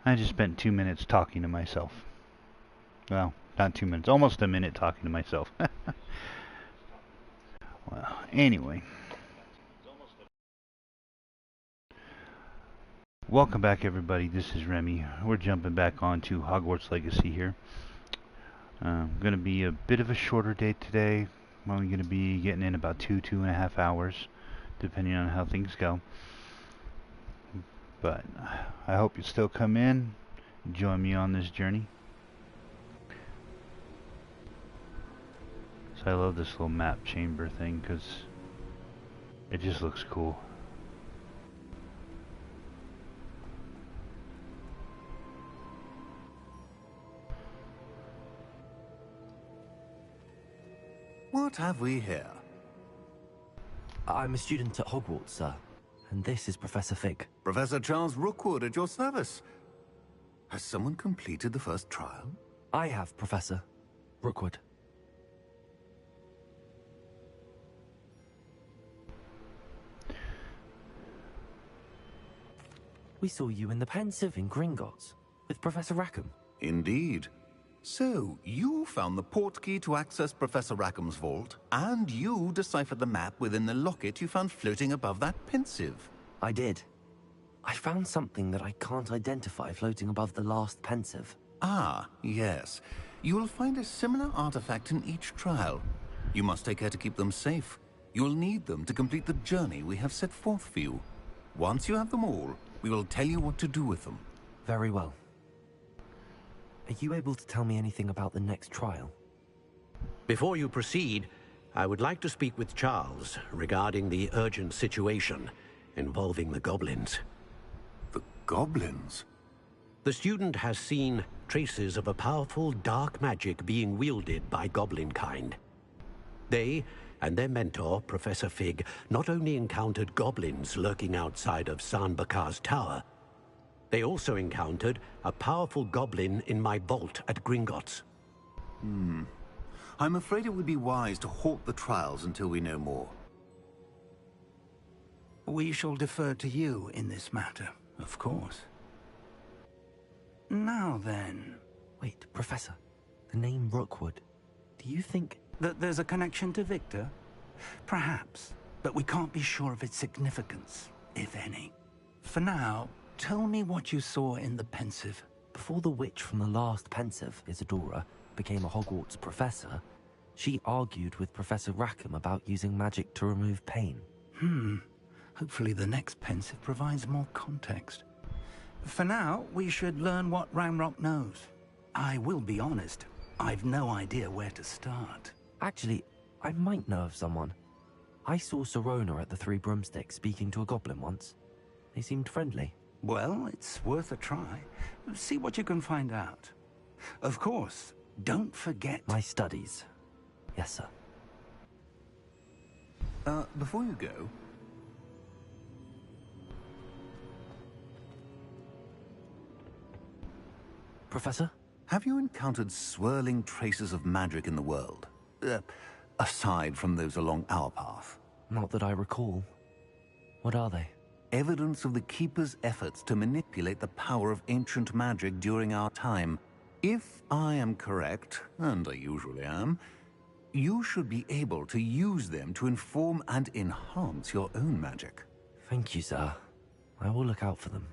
I just spent 2 minutes talking to myself. Well, not 2 minutes, almost a minute talking to myself. Well, anyway. Welcome back, everybody. This is Remy. We're jumping back onto Hogwarts Legacy here. Going to be a bit of a shorter day today. I'm only going to be getting in about 2.5 hours, depending on how things go. But I hope you still come in, join me on this journey. So I love this little map chamber thing because it just looks cool. What have we here? I'm a student at Hogwarts, sir. And this is Professor Fig. Professor Charles Rookwood at your service. Has someone completed the first trial? I have, Professor Rookwood. We saw you in the Pensive in Gringotts with Professor Rackham. Indeed. So, you found the portkey to access Professor Rackham's vault, and you deciphered the map within the locket you found floating above that Pensive. I did. I found something that I can't identify floating above the last Pensive. Ah, yes. You will find a similar artifact in each trial. You must take care to keep them safe. You will need them to complete the journey we have set forth for you. Once you have them all, we will tell you what to do with them. Very well. Are you able to tell me anything about the next trial? Before you proceed, I would like to speak with Charles regarding the urgent situation involving the goblins. The goblins? The student has seen traces of a powerful dark magic being wielded by goblin kind. They and their mentor, Professor Fig, not only encountered goblins lurking outside of Sanbakar's tower, they also encountered a powerful goblin in my vault at Gringotts. I'm afraid it would be wise to halt the trials until we know more. We shall defer to you in this matter, of course. Now then... Wait, Professor. The name Rookwood. Do you think... that there's a connection to Victor? Perhaps, but we can't be sure of its significance, if any. For now, tell me what you saw in the Pensive. Before the witch from the last Pensive, Isadora, became a Hogwarts professor, she argued with Professor Rackham about using magic to remove pain. Hopefully the next Pensive provides more context. For now, we should learn what Ranrock knows. I will be honest, I've no idea where to start. Actually, I might know of someone. I saw Sirona at the Three Broomsticks speaking to a goblin once. They seemed friendly. Well, it's worth a try. See what you can find out. Of course, don't forget... My studies. Yes, sir. Before you go... Professor? Have you encountered swirling traces of magic in the world? Aside from those along our path? Not that I recall. What are they? Evidence of the Keeper's efforts to manipulate the power of ancient magic during our time. If I am correct, and I usually am, you should be able to use them to inform and enhance your own magic. Thank you, sir. I will look out for them.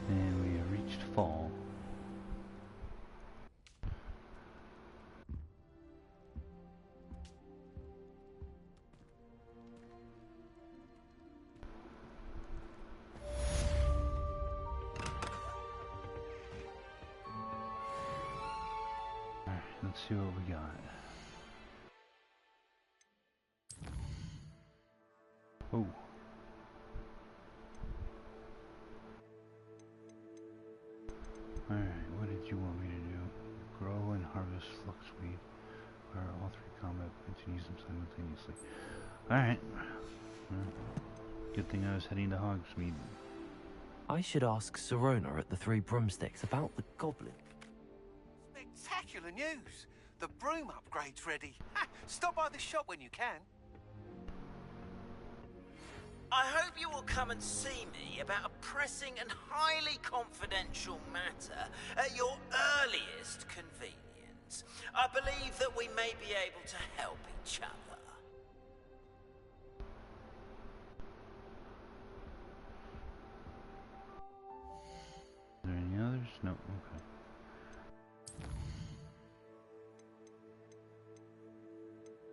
And we have reached fall. Alright, let's see what we got. Oh. Alright, what did you want me flux weed. Where all three combat points and use them simultaneously. Alright. Well, good thing I was heading to Hogsmeade. I should ask Sirona at the Three Broomsticks about the goblin. Spectacular news! The broom upgrade's ready. Ha! Stop by the shop when you can. I hope you will come and see me about a pressing and highly confidential matter at your earliest convenience. I believe that we may be able to help each other. Are there any others? No, okay.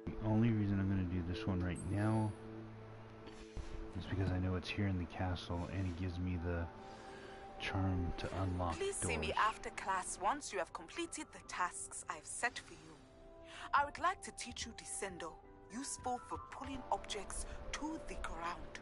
The only reason I'm going to do this one right now is because I know it's here in the castle and it gives me the charm to unlock Please doors. see me after class once you have completed the tasks I've set for you. I would like to teach you Descendo, useful for pulling objects to the ground.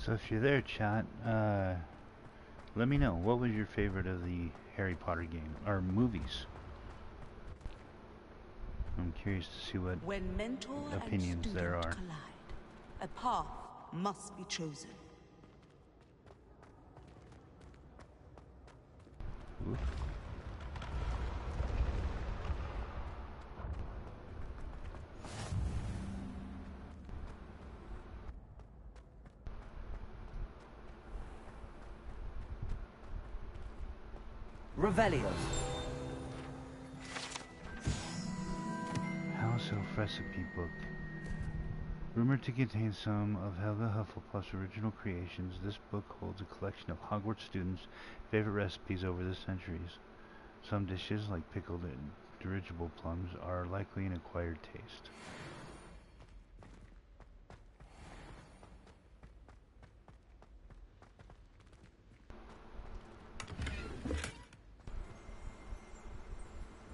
So if you're there, chat, let me know. What was your favorite of the Harry Potter game, or movies? I'm curious to see what When mentor opinions and there student are. collide, a path must be chosen. Ooh. Revelio. House Elf Recipe Book. Rumored to contain some of Helga Hufflepuff's original creations, this book holds a collection of Hogwarts students' favorite recipes over the centuries. Some dishes, like pickled and dirigible plums, are likely an acquired taste.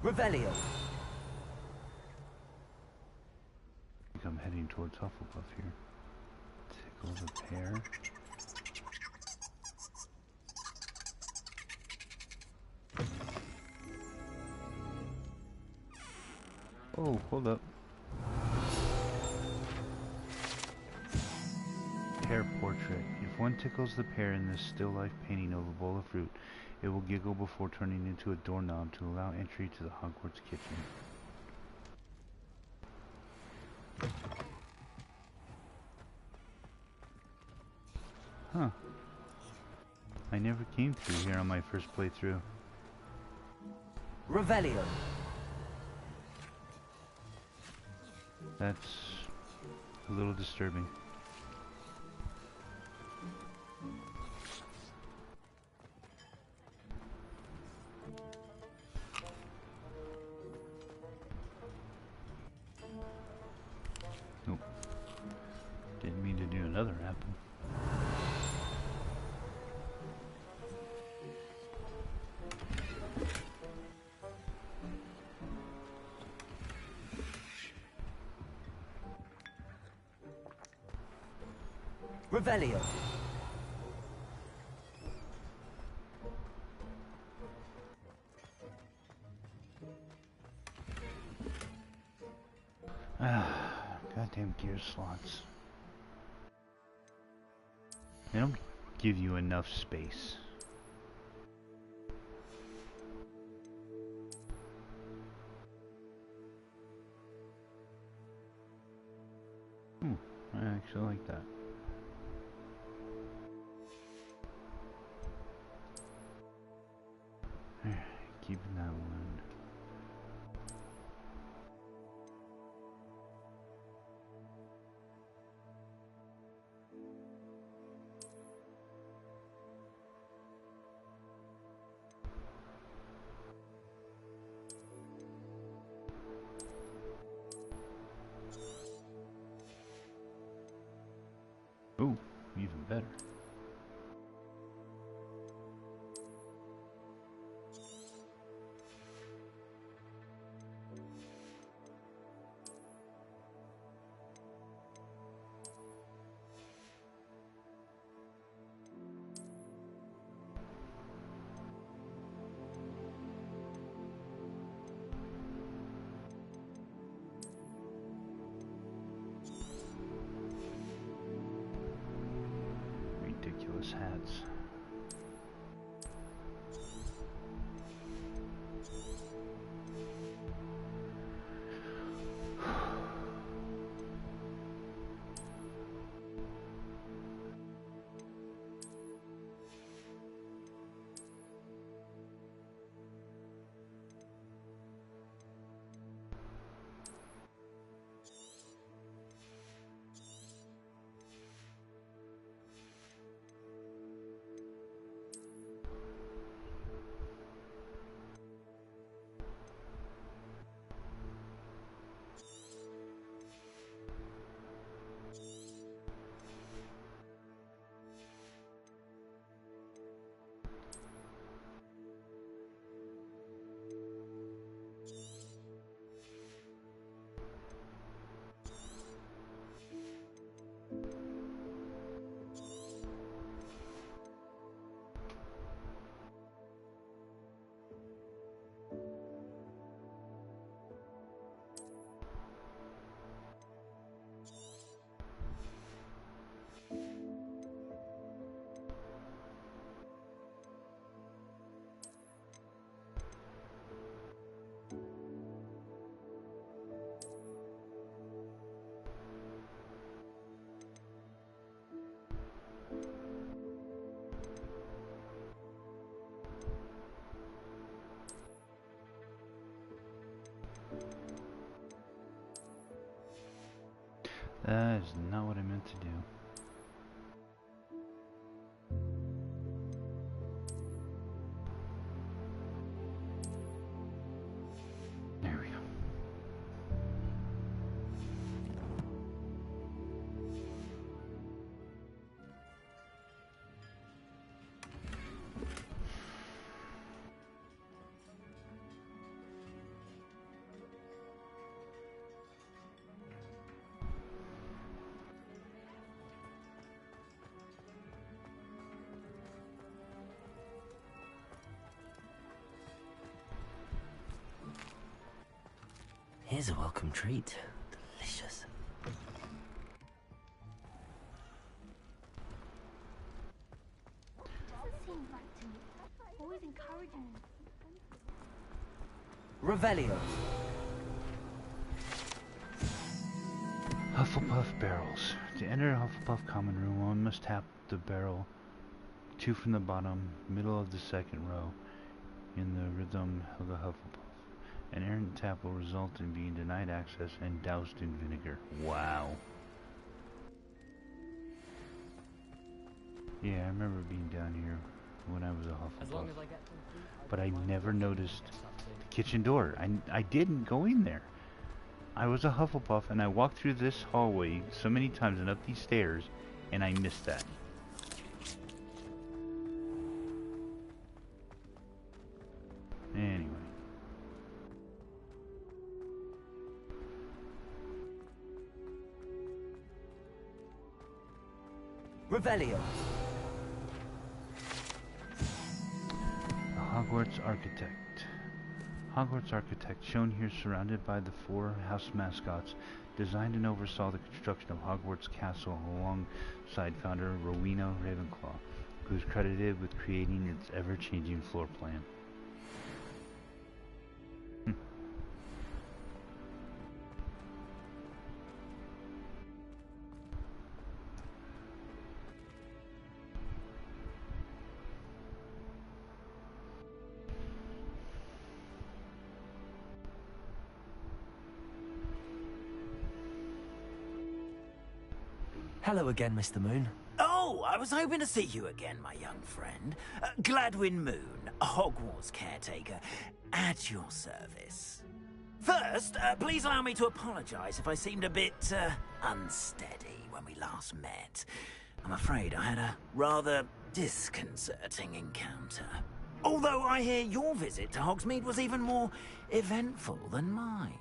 Revelio. I think I'm heading towards Hufflepuff here. Tickle the pear. Oh, hold up. Pear portrait. If one tickles the pear in this still life painting of a bowl of fruit, it will giggle before turning into a doorknob to allow entry to the Hogwarts kitchen. Huh. I never came through here on my first playthrough. Revelio. That's a little disturbing. Nope. Didn't mean to do another apple. Revelio. Goddamn gear slots. They don't give you enough space. I actually like that. Keeping that one. sense. That is not what I meant to do. There we go. Here's a welcome treat. Delicious. Doesn't seem right to me. Always encouraging me. Revelio. Hufflepuff barrels. To enter a Hufflepuff common room, one must tap the barrel 2 from the bottom, middle of the second row, in the rhythm of the Hufflepuff. An errant tap will result in being denied access and doused in vinegar. Wow. Yeah, I remember being down here when I was a Hufflepuff. But I never noticed the kitchen door. I didn't go in there. I was a Hufflepuff and I walked through this hallway so many times and up these stairs and I missed that. Anyway. Revelio. The Hogwarts Architect. Hogwarts Architect, shown here surrounded by the 4 house mascots, designed and oversaw the construction of Hogwarts Castle alongside founder Rowena Ravenclaw, who is credited with creating its ever-changing floor plan. Hello again, Mr. Moon. Oh, I was hoping to see you again, my young friend. Gladwin Moon, Hogwarts caretaker, at your service. First, please allow me to apologize if I seemed a bit unsteady when we last met. I'm afraid I had a rather disconcerting encounter. Although I hear your visit to Hogsmeade was even more eventful than mine.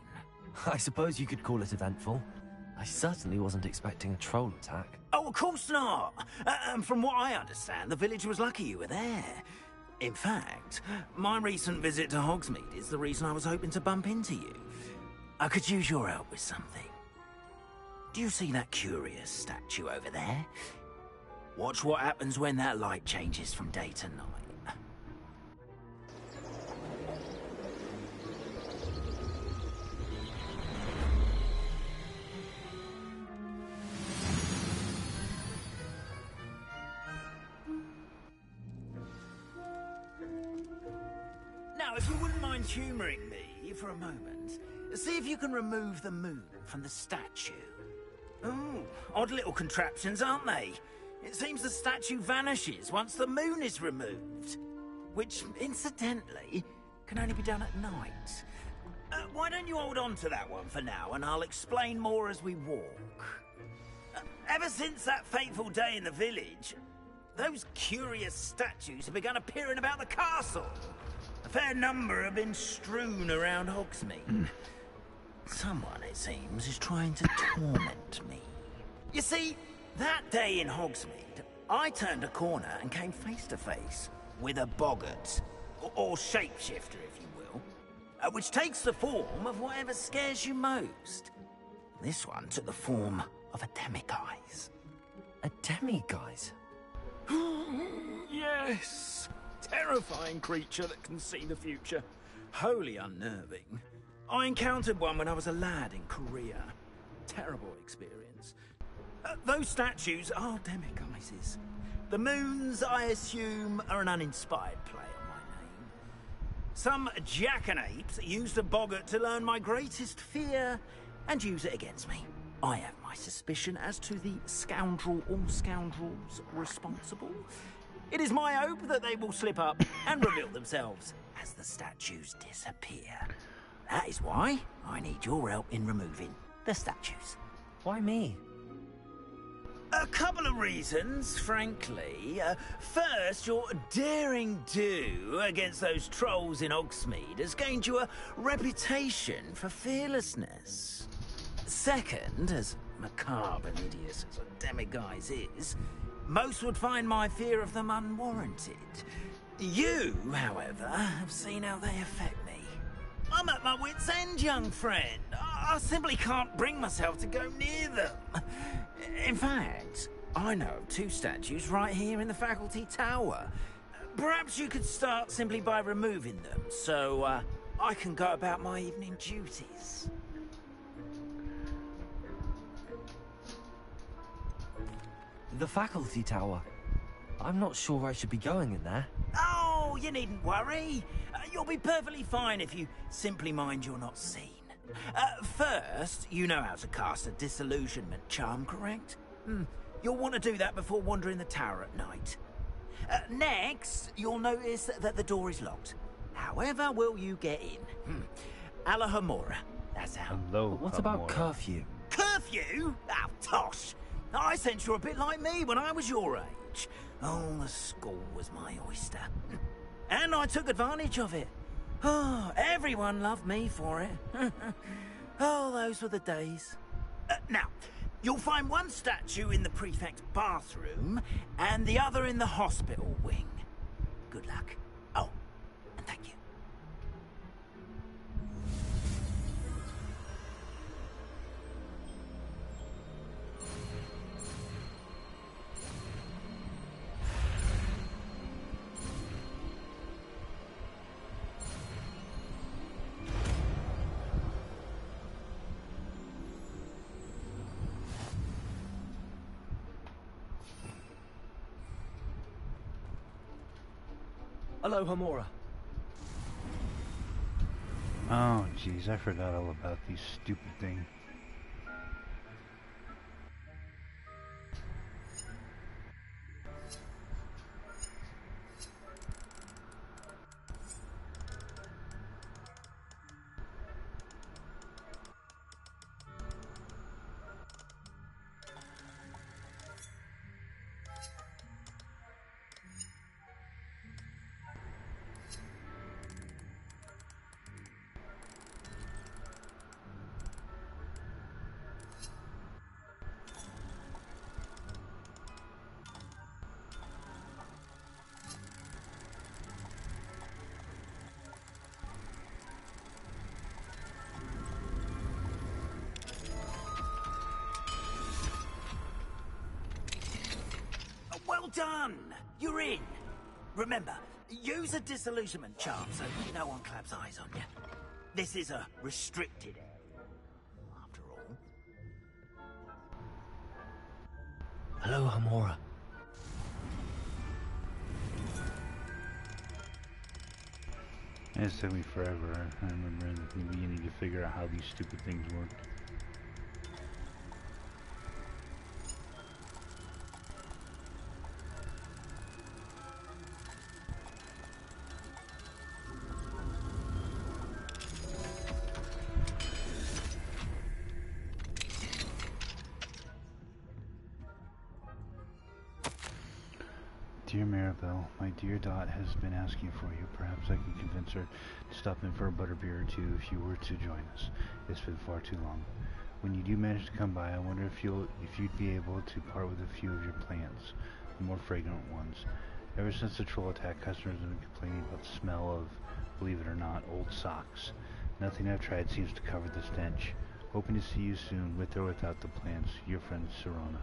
I suppose you could call it eventful. I certainly wasn't expecting a troll attack. Oh, of course not. From what I understand, the village was lucky you were there. In fact, my recent visit to Hogsmeade is the reason I was hoping to bump into you. I could use your help with something. Do you see that curious statue over there? Watch what happens when that light changes from day to night. Now, if you wouldn't mind humouring me for a moment, see if you can remove the moon from the statue. Oh, odd little contraptions, aren't they? It seems the statue vanishes once the moon is removed. Which, incidentally, can only be done at night. Why don't you hold on to that one for now, and I'll explain more as we walk. Ever since that fateful day in the village, those curious statues have begun appearing about the castle. A fair number have been strewn around Hogsmeade. Someone, it seems, is trying to torment me. You see, that day in Hogsmeade, I turned a corner and came face to face with a boggart, or shapeshifter, if you will, which takes the form of whatever scares you most. This one took the form of a demiguise. A demiguise? Yes! Terrifying creature that can see the future. Wholly unnerving. I encountered one when I was a lad in Korea. Terrible experience. Those statues are demiguises. The moons, I assume, are an uninspired play on my name. Some jackanapes used a boggart to learn my greatest fear and use it against me. I have my suspicion as to the scoundrel or scoundrels responsible. It is my hope that they will slip up and reveal themselves as the statues disappear. That is why I need your help in removing the statues. Why me? A couple of reasons, frankly. First, your daring do against those trolls in Hogsmeade has gained you a reputation for fearlessness. Second, as macabre and hideous as a demiguise is, most would find my fear of them unwarranted. You, however, have seen how they affect me. I'm at my wit's end, young friend. I simply can't bring myself to go near them. In fact, I know of two statues right here in the faculty tower. Perhaps you could start simply by removing them, so I can go about my evening duties. The faculty tower. I'm not sure I should be going in there. Oh, you needn't worry. You'll be perfectly fine if you simply mind you're not seen. First, you know how to cast a disillusionment charm, correct? You'll want to do that before wandering the tower at night. Next, you'll notice that the door is locked. However will you get in? Alahomora, that's how. Hello. What about curfew? Curfew? Oh, tosh. I sense you're a bit like me when I was your age. Oh, the school was my oyster. And I took advantage of it. Oh, everyone loved me for it. Oh, those were the days. Now, you'll find one statue in the prefect's bathroom and the other in the hospital wing. Good luck. Oh, and thank you. Hello, Homora. Oh, jeez, I forgot all about these stupid things. done! You're in! Remember, use a disillusionment charm so no one claps eyes on you. This is a restricted area, after all. Hello, Hamora. It took me forever. I remember in the beginning to figure out how these stupid things worked. Dear Maribel, my dear Dot has been asking for you. Perhaps I can convince her to stop in for a butterbeer or two if you were to join us. It's been far too long. When you do manage to come by, I wonder if you'd be able to part with a few of your plants, the more fragrant ones. Ever since the troll attack, customers have been complaining about the smell of, believe it or not, old socks. Nothing I've tried seems to cover the stench. Hoping to see you soon, with or without the plants. Your friend, Serona.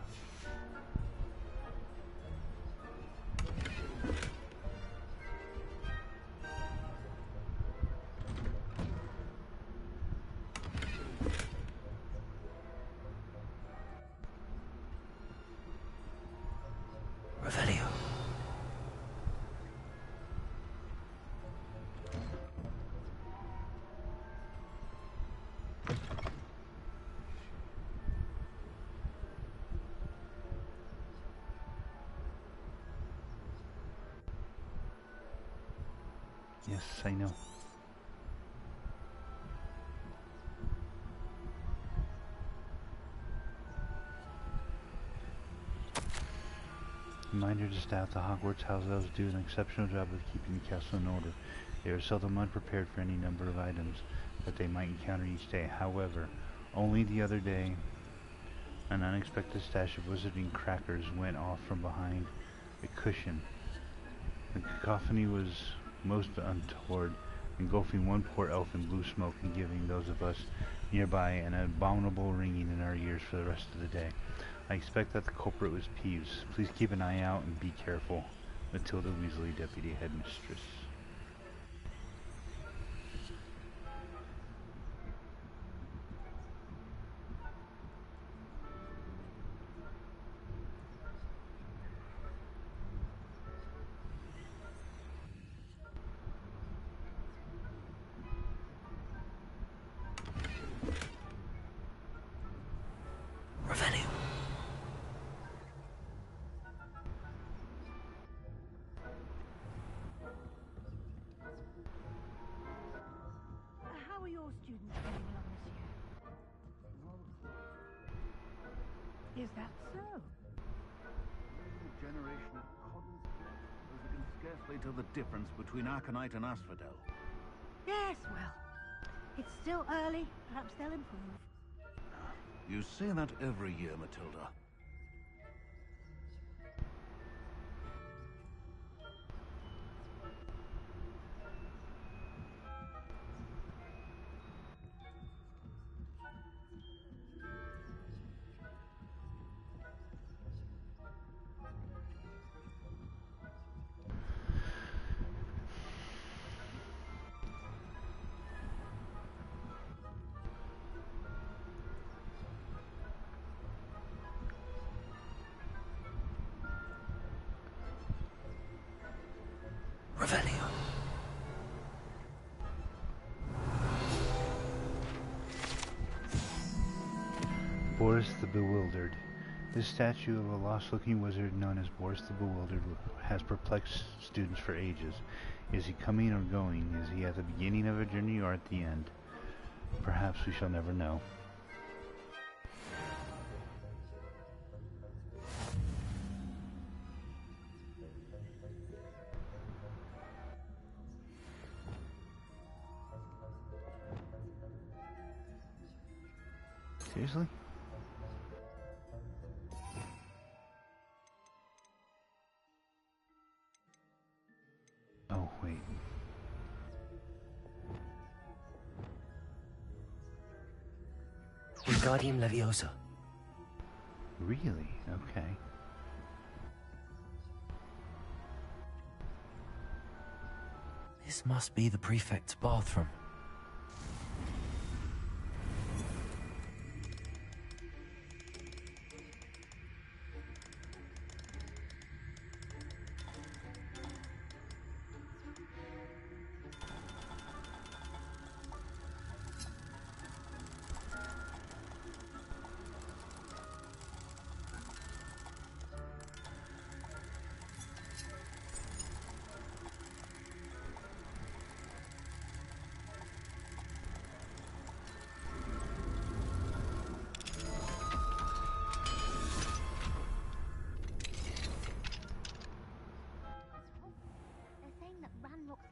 Revelio. Yes, I know. Reminder to staff the Hogwarts house elves do an exceptional job of keeping the castle in order. They are seldom unprepared for any number of items that they might encounter each day. However, only the other day, an unexpected stash of wizarding crackers went off from behind a cushion. The cacophony was most untoward, engulfing one poor elf in blue smoke and giving those of us nearby an abominable ringing in our ears for the rest of the day. I expect that the culprit was Peeves. Please keep an eye out and be careful. Matilda Weasley, Deputy Headmistress. Revelio. How are your students getting along this year? Is that so? New generation of coddle those who can scarcely tell the difference between Aconite and Asphodel. Yes, well, it's still early. Perhaps they'll improve. You say that every year, Matilda. Revelio. Boris the Bewildered. This statue of a lost-looking wizard known as Boris the Bewildered has perplexed students for ages. Is he coming or going? Is he at the beginning of a journey or at the end? Perhaps we shall never know. Seriously? Oh, wait. Wingardium Leviosa. Really? Okay. This must be the prefect's bathroom.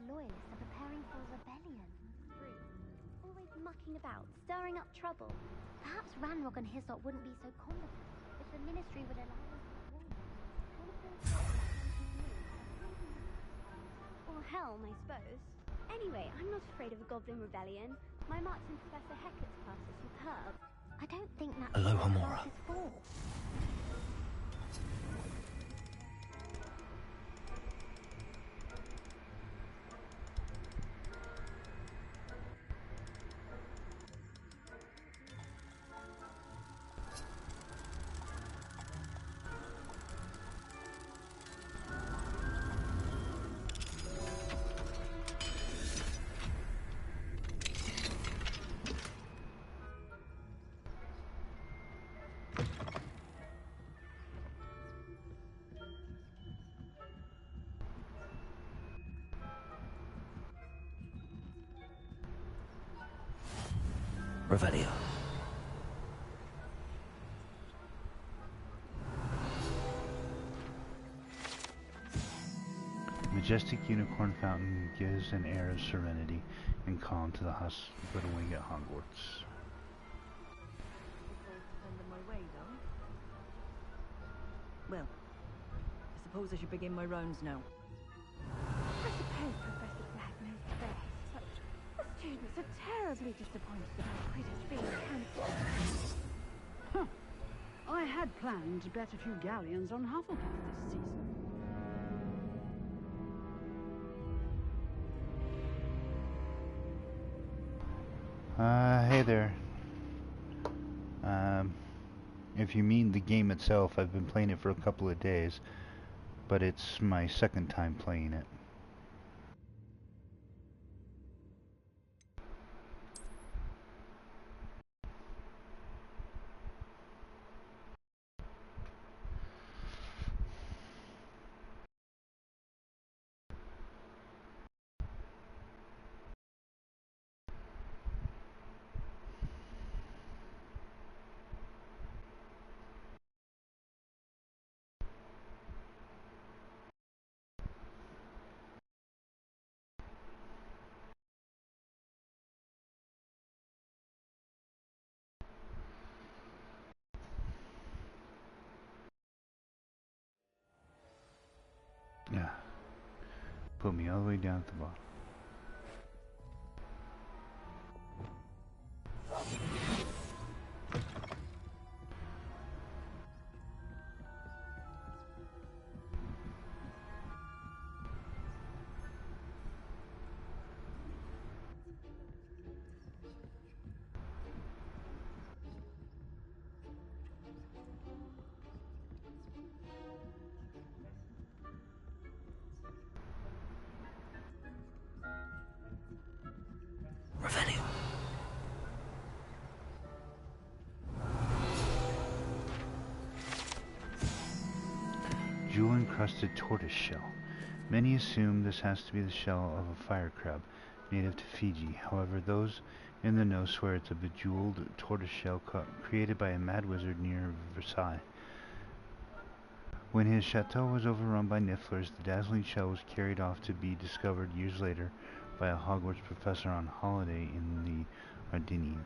Loyalists are preparing for a rebellion. Always mucking about, stirring up trouble. Perhaps Ranrock and his lot wouldn't be so competent if the Ministry would allow them to warn. Or helm, I suppose. Anyway, I'm not afraid of a goblin rebellion. My marks in Professor Hector's class are superb. I don't think that's Aloha, what Mora. class is for. Revelio. Majestic unicorn fountain gives an air of serenity and calm to the hospital wing at Hogwarts. Well, I suppose I should begin my rounds now. I suppose Professor Black knows best, but the students are terribly disappointed about Quidditch being cancelled. Huh. I had planned to bet a few galleons on Hufflepuff this season. Hey there. If you mean the game itself, I've been playing it for a couple of days, but it's my second time playing it. Yeah. Put me all the way down at the bottom. Revelio. Jewel-encrusted tortoise shell. Many assume this has to be the shell of a fire crab, native to Fiji. However, those in the know swear it's a bejeweled tortoise shell created by a mad wizard near Versailles. When his chateau was overrun by Nifflers, the dazzling shell was carried off to be discovered years later by a Hogwarts professor on holiday in the Ardennes.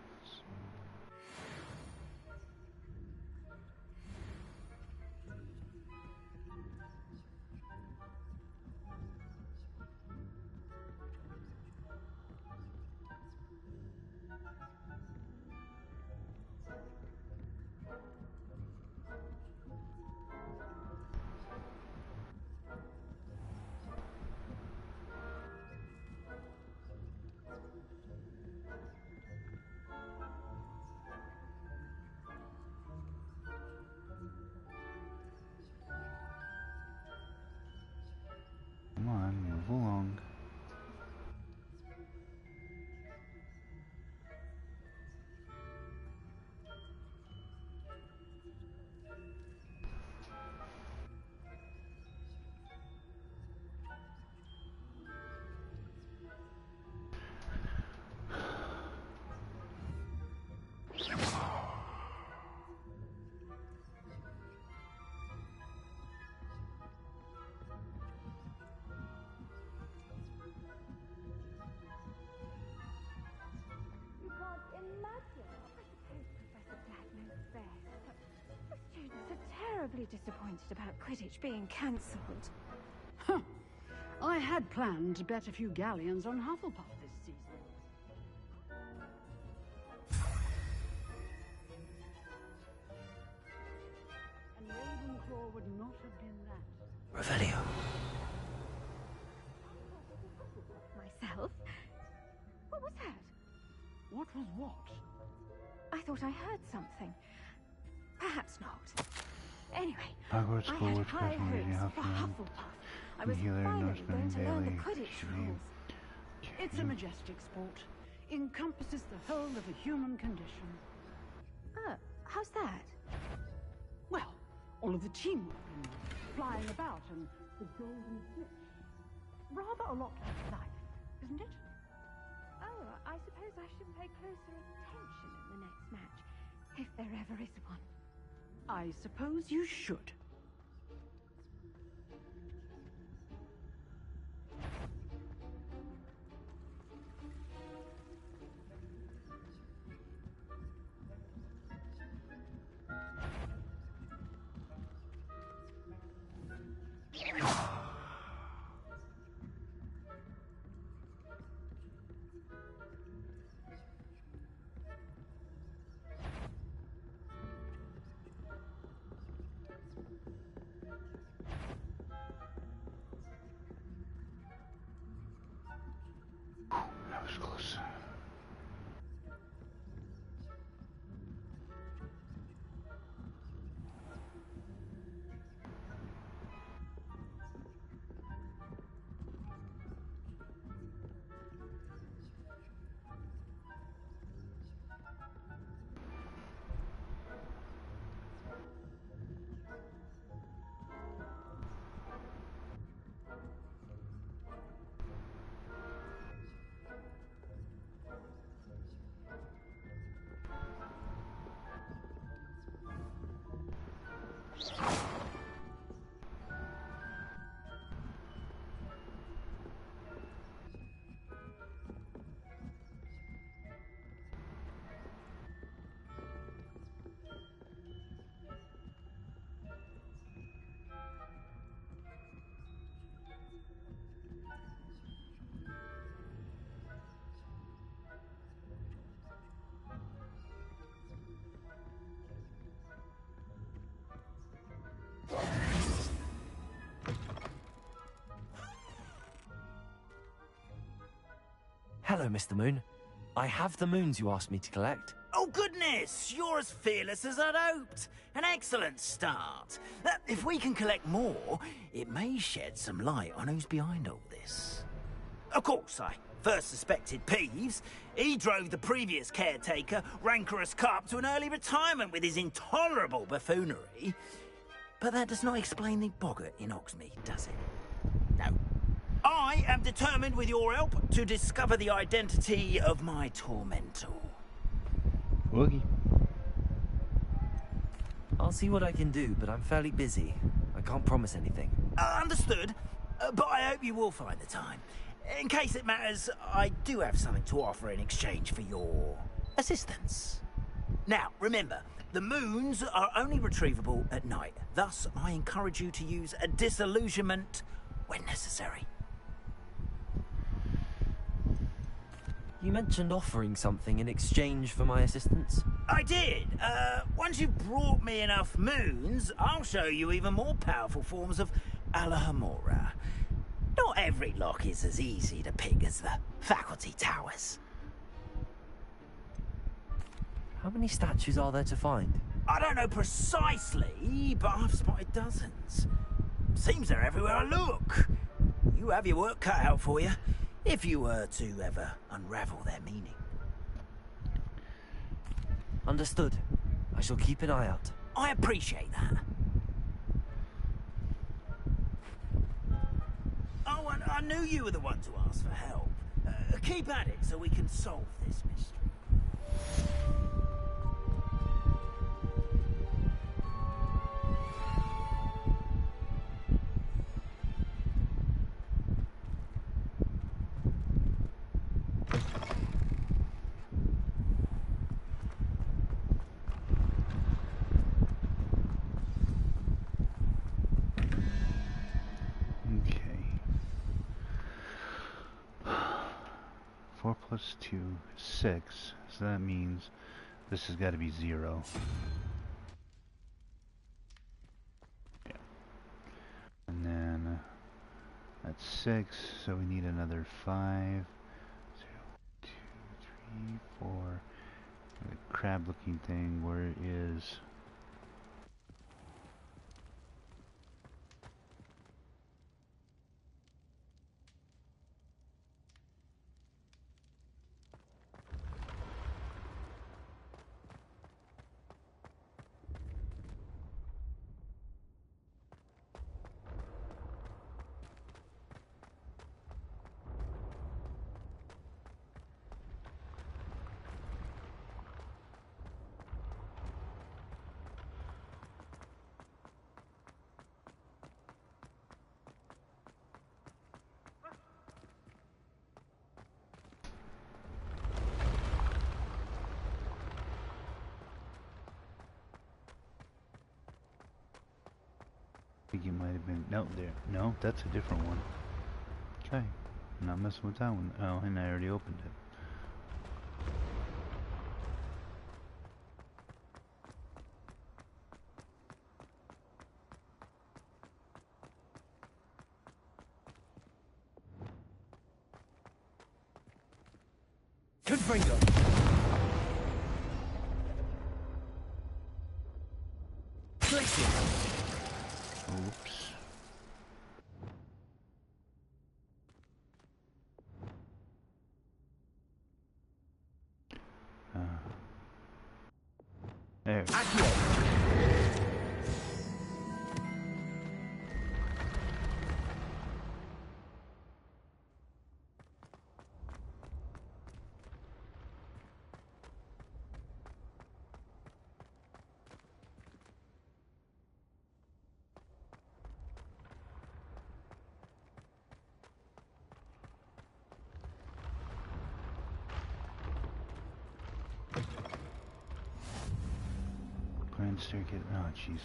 terribly disappointed about Quidditch being cancelled. Huh. I had planned to bet a few galleons on Hufflepuff this season. And Ravenclaw would not have been that. Revelio. Myself? What was that? What was what? I thought I heard something. Perhaps not. Anyway, Hogwarts I School had with high special reading hopes for Hufflepuff. Hufflepuff. I was Healer, no finally going spending to learn the daily. Quidditch Should be- rules. It's a majestic sport. Encompasses the whole of the human condition. How's that? Well, all of the teamwork and flying about and the golden snitch. Rather a lot like life, isn't it? Oh, I suppose I should pay closer attention in the next match, if there ever is one. I suppose you should. That was close. Hello, Mr. Moon. I have the moons you asked me to collect. Oh, goodness! You're as fearless as I'd hoped. An excellent start. If we can collect more, it may shed some light on who's behind all this. Of course, I first suspected Peeves. He drove the previous caretaker, Rancorous Carp, to an early retirement with his intolerable buffoonery. But that does not explain the boggart in Hogsmeade, does it? No. I am determined, with your help, to discover the identity of my tormentor. Woogie. I'll see what I can do, but I'm fairly busy. I can't promise anything. Understood, but I hope you will find the time. In case it matters, I do have something to offer in exchange for your assistance. Now, remember, the moons are only retrievable at night. Thus, I encourage you to use a disillusionment when necessary. You mentioned offering something in exchange for my assistance. I did. Once you've brought me enough moons, I'll show you even more powerful forms of Alohomora. Not every lock is as easy to pick as the faculty towers. How many statues are there to find? I don't know precisely, but I've spotted dozens. Seems they're everywhere I look. You have your work cut out for you, if you were to ever unravel their meaning. Understood. I shall keep an eye out. I appreciate that. Oh, and I knew you were the one to ask for help. Keep at it so we can solve this mystery. 4 plus 2 is 6. So that means this has got to be 0. Yeah. And then that's 6, so we need another 5. 0, 2, 3, 4. The crab looking thing, where it is. I think it might have been, no, there, no, that's a different one. Okay, I'm not messing with that one. Oh, and I already opened it. Good finger. Oops. There. Grand staircase. Oh, jeez.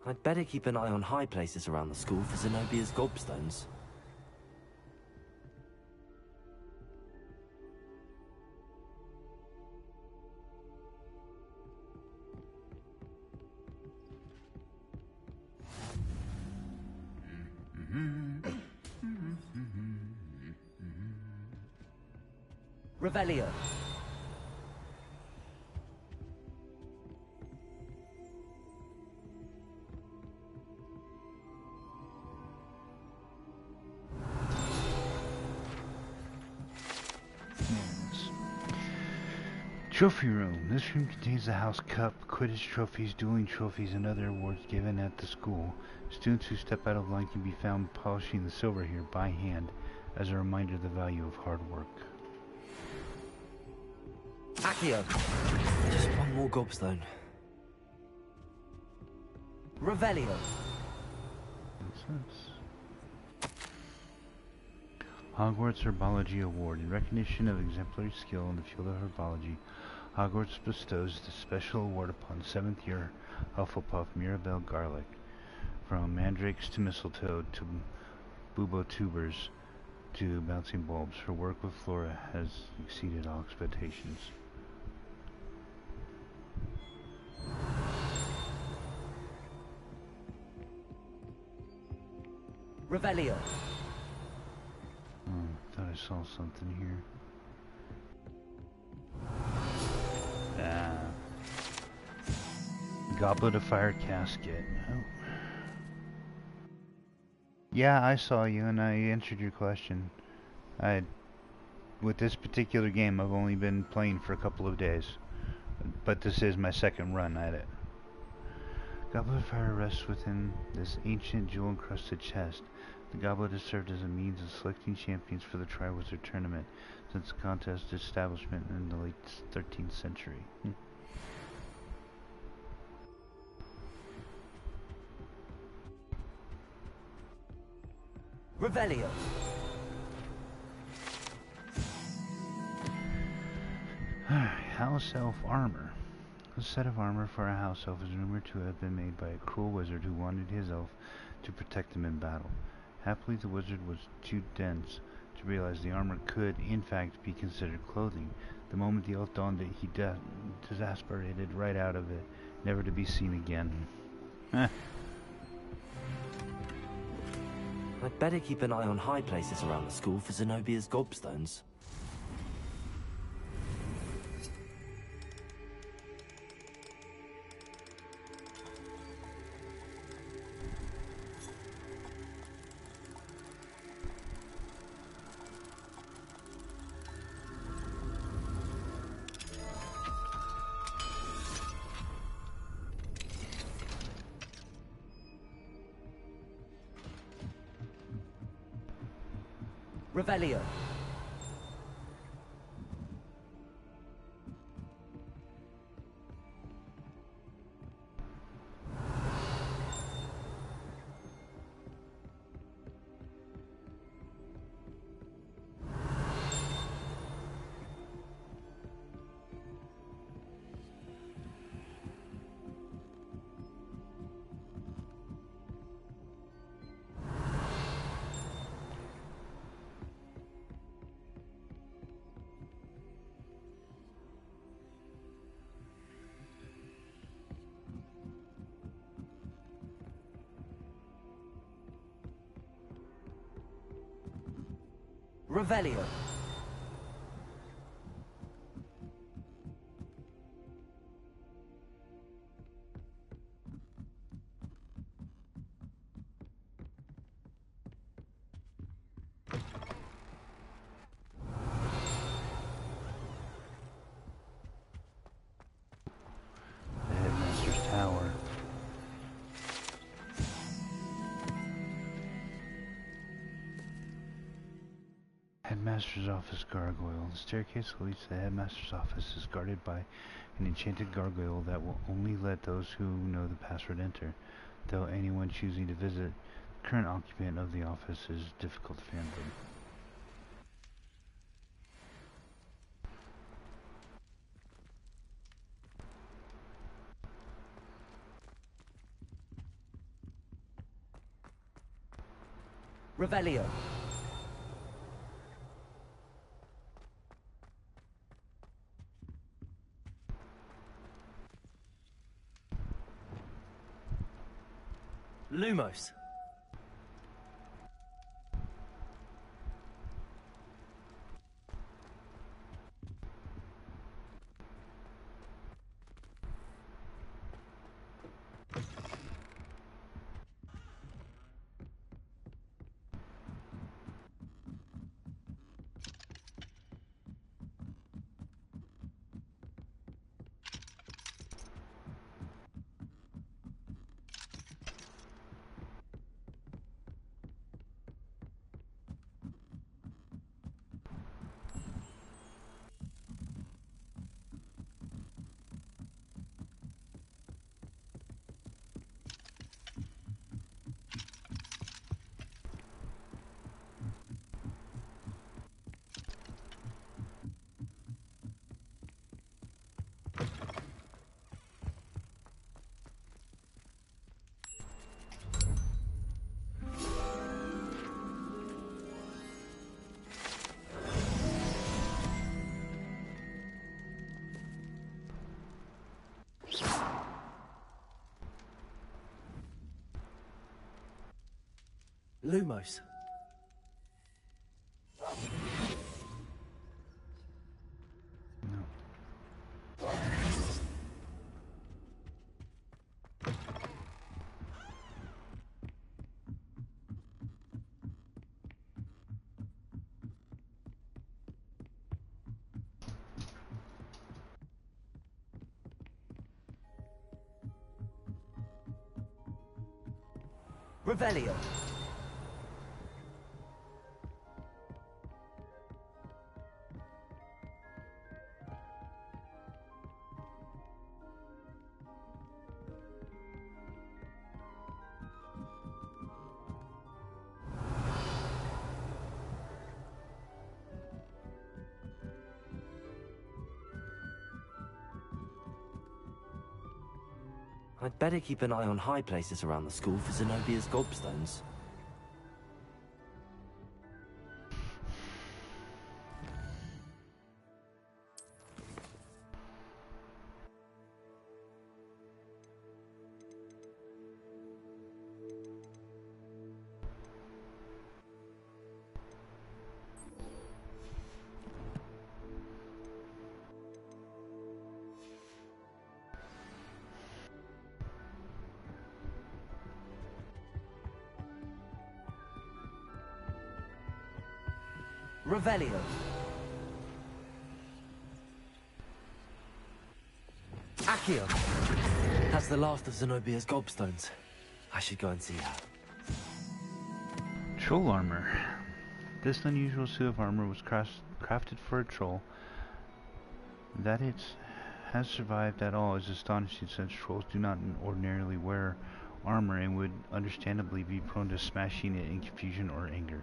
I'd better keep an eye on high places around the school for Zenobia's gobstones. Revelio. Trophy room. This room contains the house cup, Quidditch trophies, dueling trophies, and other awards given at the school. Students who step out of line can be found polishing the silver here by hand as a reminder of the value of hard work. Accio. Just one more gobstone. Revelio. Makes sense. Hogwarts Herbology Award. In recognition of exemplary skill in the field of herbology, Hogwarts bestows the special award upon 7th year Hufflepuff Mirabelle Garlick. From mandrakes to mistletoe to bubotubers to bouncing bulbs, her work with flora has exceeded all expectations. Revelio. Oh, thought I saw something here. Ah. Goblet of Fire Casket. Oh. Yeah, I saw you and I answered your question. With this particular game, I've only been playing for a couple of days. But this is my second run at it. Goblet of Fire rests within this ancient jewel-encrusted chest. The goblet has served as a means of selecting champions for the Triwizard Tournament since the contest's establishment in the late 13th century. Revelio. House Elf Armor. A set of armor for a house elf is rumored to have been made by a cruel wizard who wanted his elf to protect him in battle. Happily, the wizard was too dense to realize the armor could, in fact, be considered clothing. The moment the elf donned it, he disasperated right out of it, never to be seen again. I'd better keep an eye on high places around the school for Zenobia's gobstones. Revelio. Revelio. The headmaster's tower. Headmaster's office gargoyle. The staircase that leads to the headmaster's office is guarded by an enchanted gargoyle that will only let those who know the password enter. Though anyone choosing to visit, the current occupant of the office is difficult to fathom. Revelio. Lumos. Lumos. Revelio. I'd better keep an eye on high places around the school for Zenobia's gobstones. Revelio. Accio. That's the last of Zenobia's gobstones. I should go and see her. Troll armor. This unusual suit of armor was crafted for a troll. That it has survived at all is astonishing, since trolls do not ordinarily wear armor and would understandably be prone to smashing it in confusion or anger.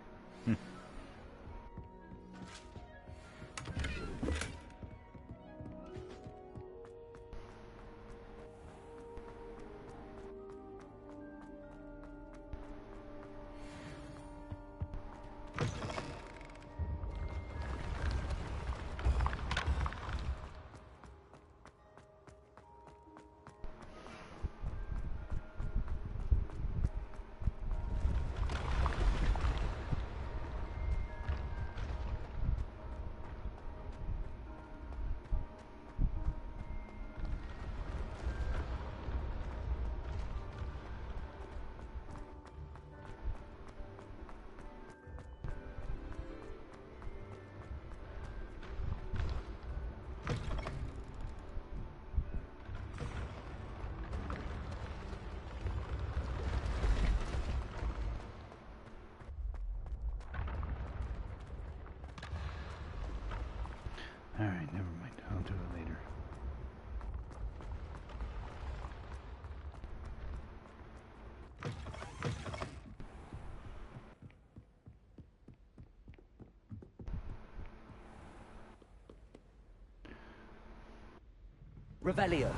Alright, never mind. I'll do it later. Revelio.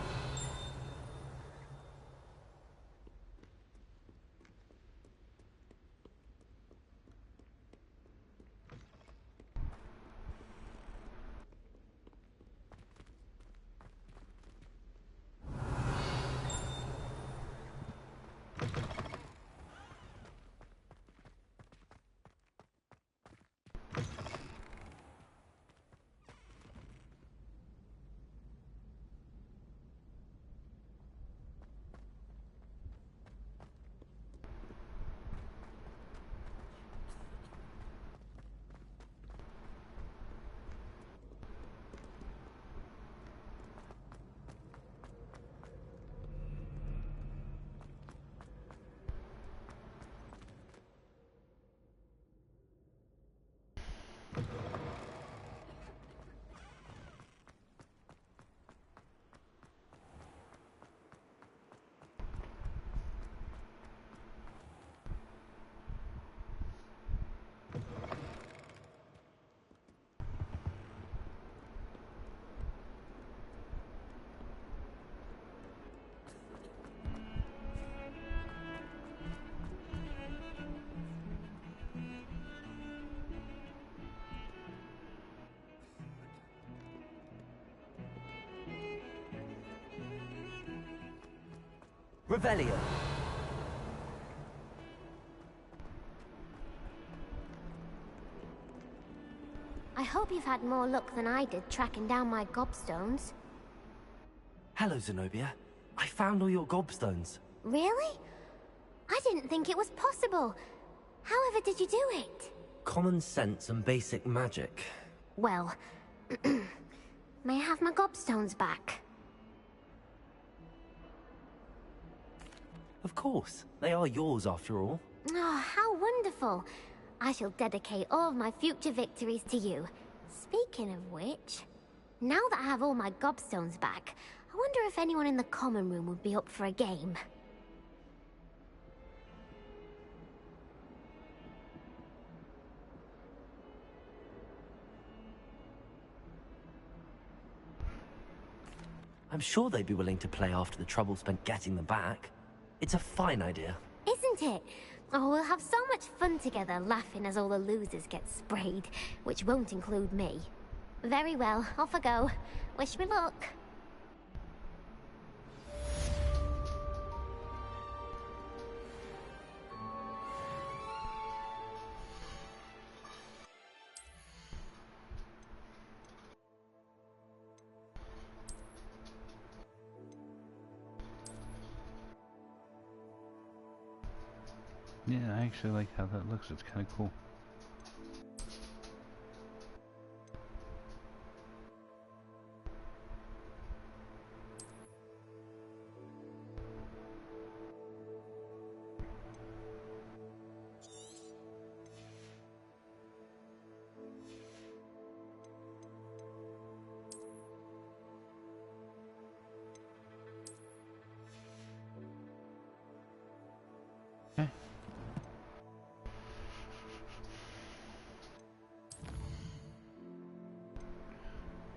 Revelio. I hope you've had more luck than I did tracking down my gobstones. Hello, Zenobia. I found all your gobstones. Really? I didn't think it was possible. However did you do it? Common sense and basic magic. Well, may I have my gobstones back? Of course. They are yours after all. Oh, how wonderful. I shall dedicate all of my future victories to you. Speaking of which, now that I have all my gobstones back, I wonder if anyone in the common room would be up for a game. I'm sure they'd be willing to play after the trouble spent getting them back. It's a fine idea. Isn't it? Oh, we'll have so much fun together, laughing as all the losers get sprayed, which won't include me. Very well, off I go. Wish me luck. Yeah, I actually like how that looks. It's kind of cool.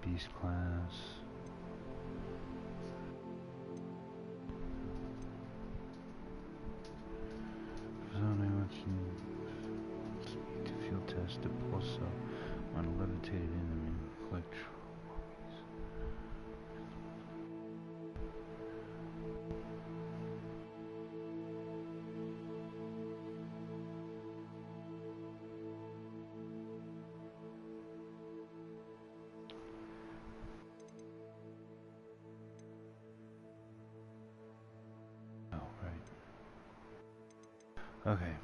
Beast class. To field test the pulsar on a levitated enemy. Collect. Okay.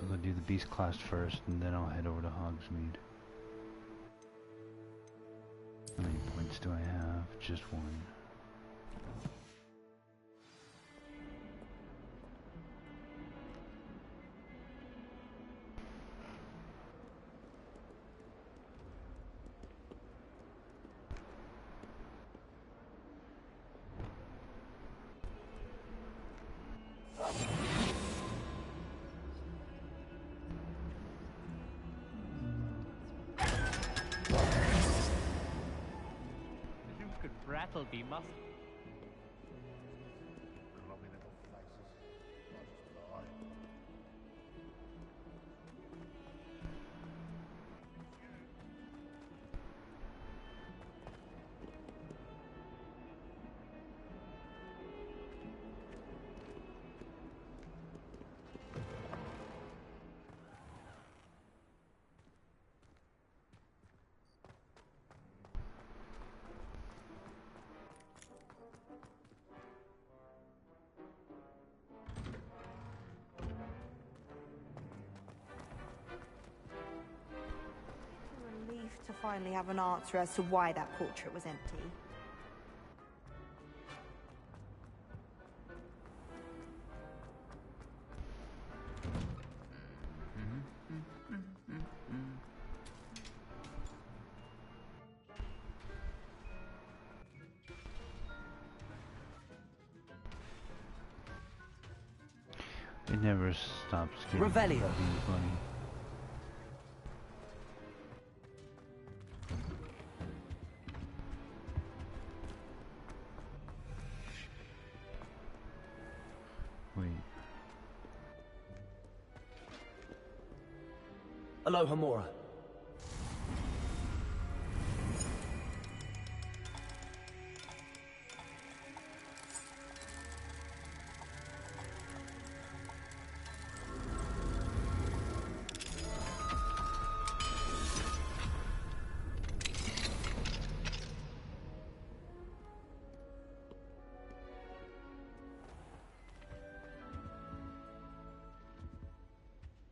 I'm gonna do the beast class first, and then I'll head over to Hogsmeade. How many points do I have? Just one. Brattleby must. To finally have an answer as to why that portrait was empty. It never stops getting Revelio. being funny. Wait. Alohomora.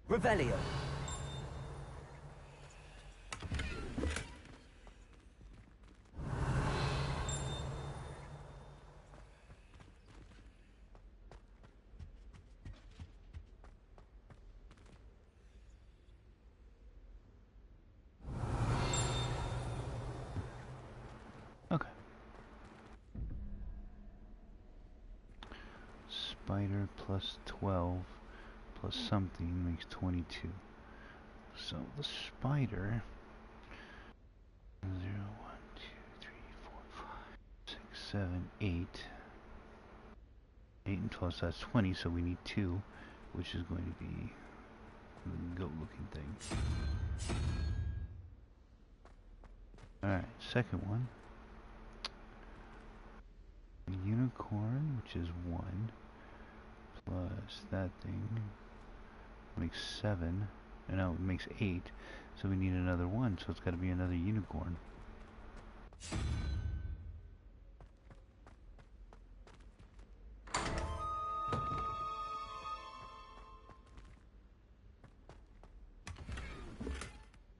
Revelio. Okay. Spider plus 12 plus something makes 22. So the spider, 0, 1, 2, 3, 4, 5, 6, 7, 8. 8 and 12, so that's 20, so we need 2, which is going to be the goat-looking thing. Alright, second one. The unicorn, which is 1, plus that thing makes 7. No, it makes 8, so we need another 1, so it's got to be another unicorn.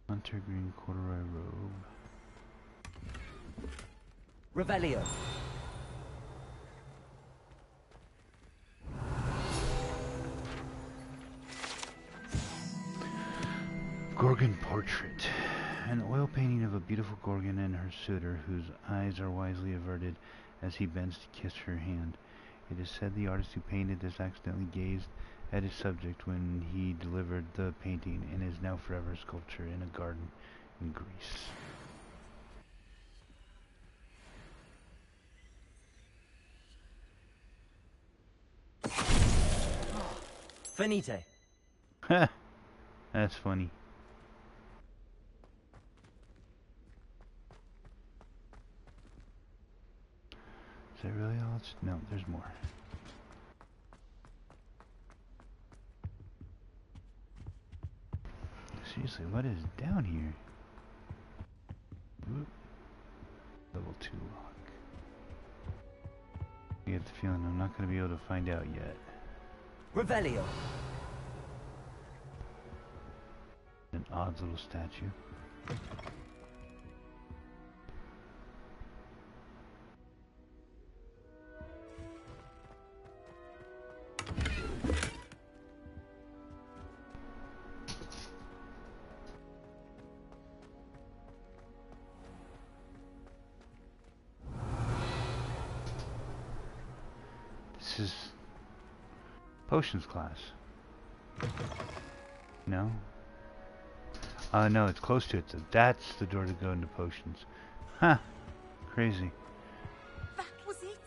Hunter green corduroy robe. Revelio. Gorgon portrait. An oil painting of a beautiful Gorgon and her suitor, whose eyes are wisely averted as he bends to kiss her hand. It is said the artist who painted this accidentally gazed at his subject when he delivered the painting, and is now forever a sculpture in a garden in Greece. Finite. That's funny. Is that really all? No, there's more. Seriously, what is down here? Oop. Level 2 lock. I get the feeling I'm not going to be able to find out yet. Revelio. An odd little statue. This is potions class. No? No, it's close to it. So that's the door to go into potions. Huh. Crazy. That was it?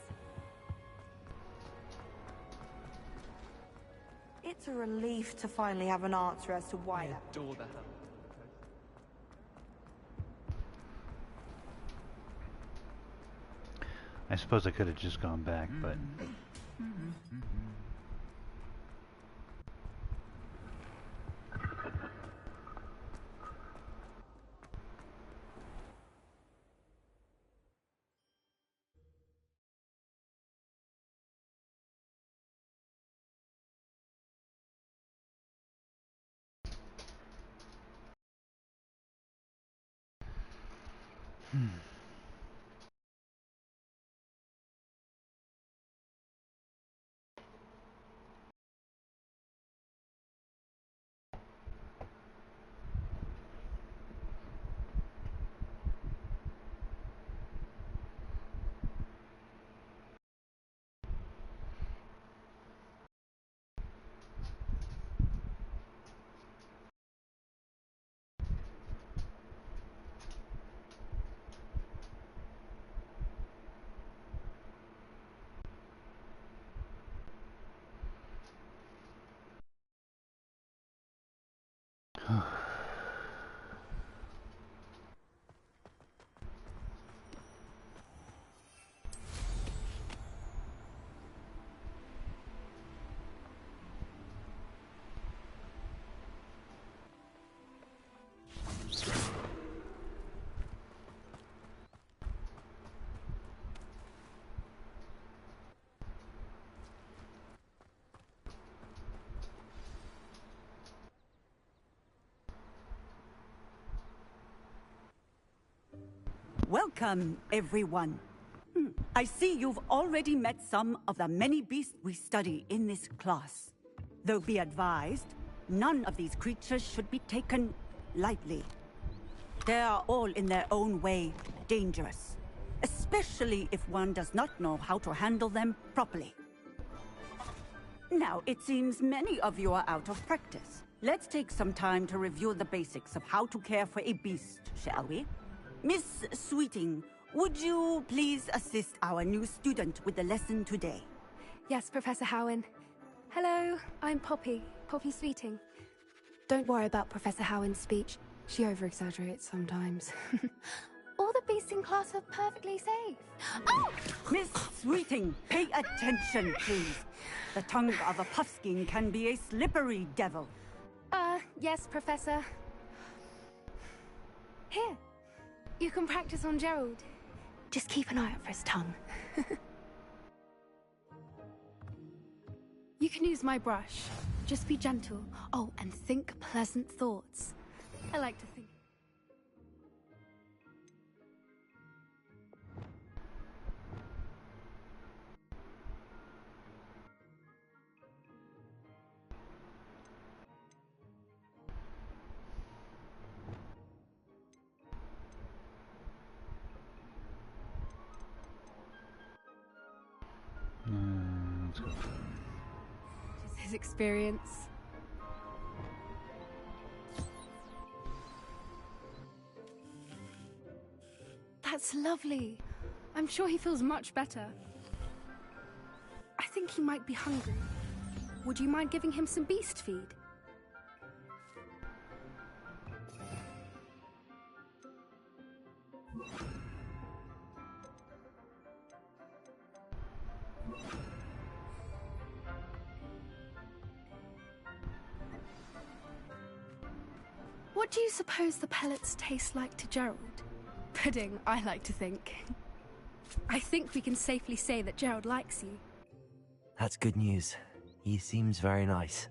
It's a relief to finally have an answer as to why that... Adore the hell. I suppose I could have just gone back, but... Welcome, everyone. I see you've already met some of the many beasts we study in this class. Though be advised, none of these creatures should be taken lightly. They are all in their own way dangerous, especially if one does not know how to handle them properly. Now, it seems many of you are out of practice. Let's take some time to review the basics of how to care for a beast, shall we? Miss Sweeting, would you please assist our new student with the lesson today? Yes, Professor Howen. Hello, I'm Poppy Sweeting. Don't worry about Professor Howen's speech. She over-exaggerates sometimes. All the beasts in class are perfectly safe. Oh! Miss Sweeting, pay attention, please. The tongue of a puffskein can be a slippery devil. Yes, Professor. Here, you can practice on Gerald. Just keep an eye out for his tongue. You can use my brush. Just be gentle. Oh, and think pleasant thoughts. I like to think. Let's go. Just his experience. That's lovely. I'm sure he feels much better. I think he might be hungry. Would you mind giving him some beast feed? What do you suppose the pellets taste like to Gerald? Pudding, I like to think. I think we can safely say that Gerald likes you. That's good news. He seems very nice.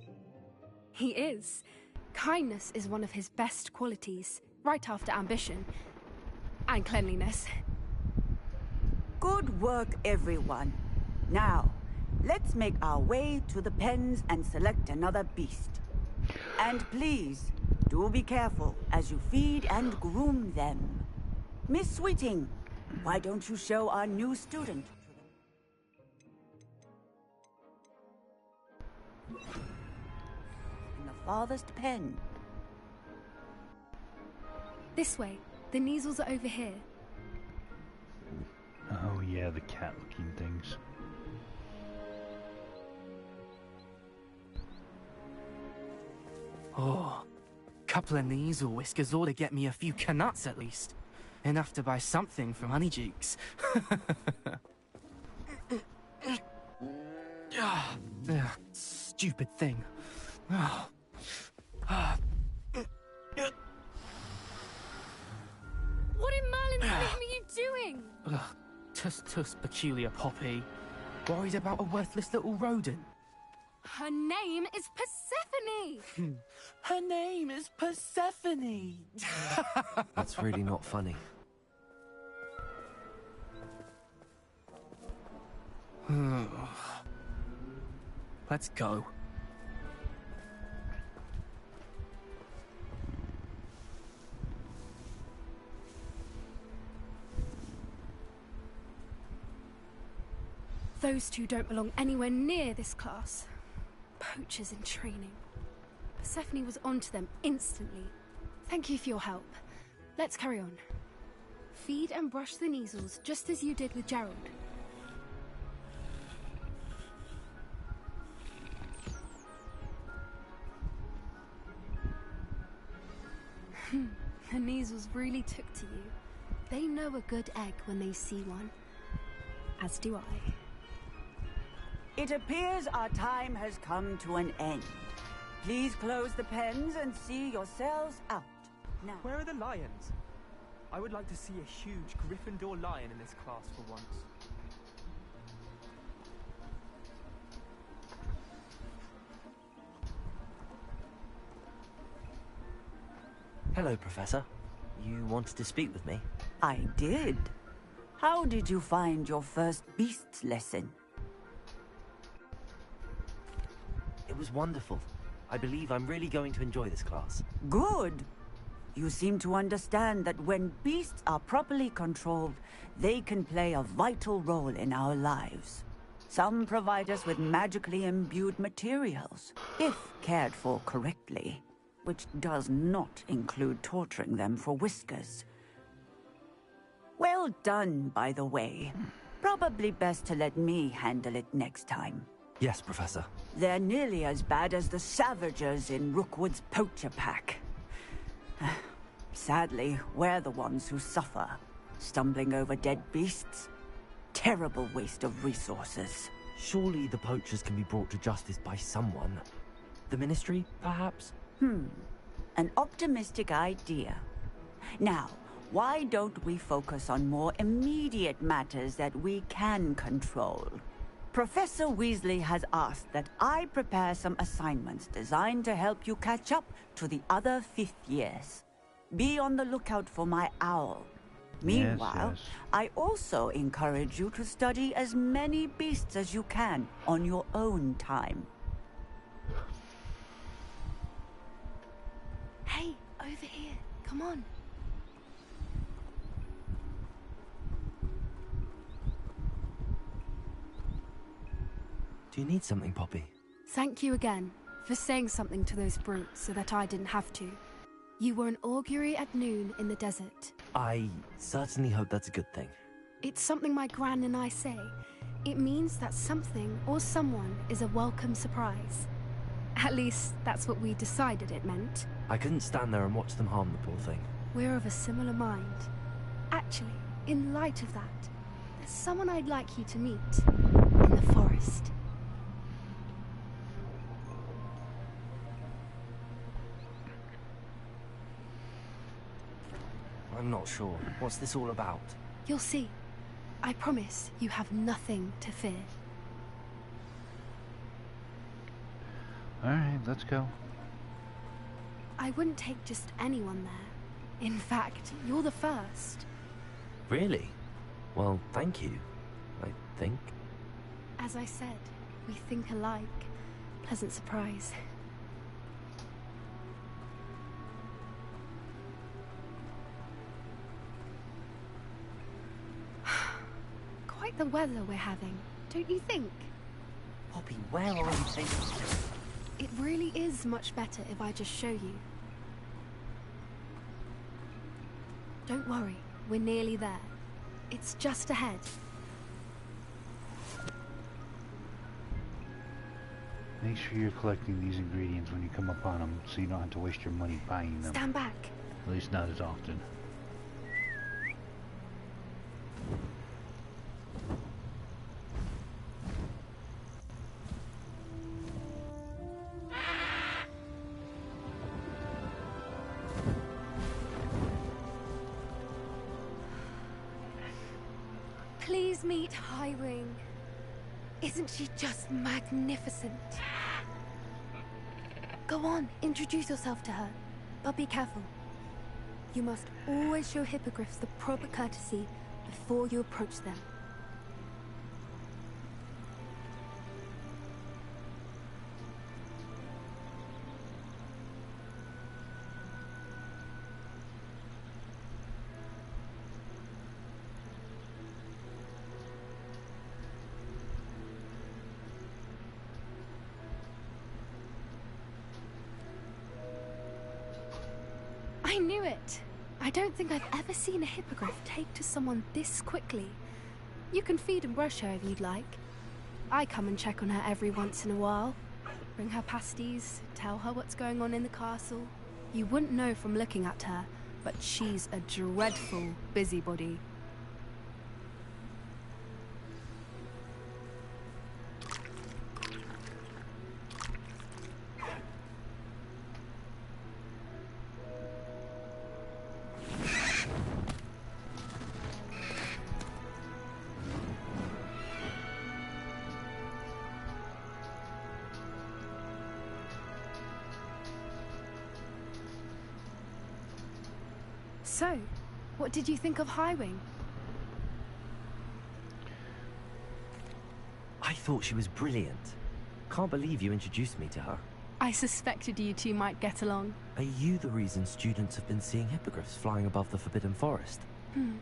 He is. Kindness is one of his best qualities, right after ambition. And cleanliness. Good work, everyone. Now, let's make our way to the pens and select another beast. And please, do be careful as you feed and groom them. Miss Sweeting, why don't you show our new student? In the farthest pen. This way. The Neasels are over here. Oh yeah, the cat-looking things. Oh, couple of Neasel whiskers ought to get me a few canuts at least. Enough to buy something from Honeydukes. Stupid thing. What in Merlin's name are you doing? Tuss, peculiar Poppy. Worried about a worthless little rodent. Her name is Persephone! Her name is Persephone! That's really not funny. Let's go. Those two don't belong anywhere near this class. Poachers in training. Persephone was onto them instantly. Thank you for your help. Let's carry on. Feed and brush the Neasels just as you did with Gerald. The Neasels really took to you. They know a good egg when they see one. As do I. It appears our time has come to an end. Please close the pens and see yourselves out. Now, where are the lions? I would like to see a huge Gryffindor lion in this class for once. Hello, Professor. You wanted to speak with me? I did. How did you find your first beasts lesson? It was wonderful. I believe I'm really going to enjoy this class. Good. You seem to understand that when beasts are properly controlled, they can play a vital role in our lives. Some provide us with magically imbued materials, if cared for correctly, which does not include torturing them for whiskers. Well done, by the way. Probably best to let me handle it next time. Yes, Professor. They're nearly as bad as the Savagers in Rookwood's poacher pack. Sadly, we're the ones who suffer, stumbling over dead beasts. Terrible waste of resources. Surely the poachers can be brought to justice by someone. The Ministry, perhaps? An optimistic idea. Now, why don't we focus on more immediate matters that we can control? Professor Weasley has asked that I prepare some assignments designed to help you catch up to the other 5th years. Be on the lookout for my owl. Meanwhile, yes. I also encourage you to study as many beasts as you can on your own time. Hey, over here. Come on. Do you need something, Poppy? Thank you again for saying something to those brutes so that I didn't have to. You were an augury at noon in the desert. I certainly hope that's a good thing. It's something my gran and I say. It means that something or someone is a welcome surprise. At least, that's what we decided it meant. I couldn't stand there and watch them harm the poor thing. We're of a similar mind. Actually, in light of that, there's someone I'd like you to meet. In the forest. I'm not sure. What's this all about? You'll see. I promise you have nothing to fear. Alright, let's go. I wouldn't take just anyone there. In fact, you're the first. Really? Well, thank you, I think. As I said, we think alike. Pleasant surprise. Quite the weather we're having, don't you think? Poppy, where are you taking me? It really is much better if I just show you. Don't worry, we're nearly there. It's just ahead. Make sure you're collecting these ingredients when you come upon them, so you don't have to waste your money buying them. Stand back. At least not as often. Please meet Highwing. Isn't she just magnificent? Go on, introduce yourself to her. But be careful. You must always show hippogriffs the proper courtesy before you approach them. I knew it! I don't think I've ever seen a hippogriff take to someone this quickly. You can feed and brush her if you'd like. I come and check on her every once in a while. Bring her pasties, tell her what's going on in the castle. You wouldn't know from looking at her, but she's a dreadful busybody. So, what did you think of Highwing? I thought she was brilliant. Can't believe you introduced me to her. I suspected you two might get along. Are you the reason students have been seeing hippogriffs flying above the Forbidden Forest?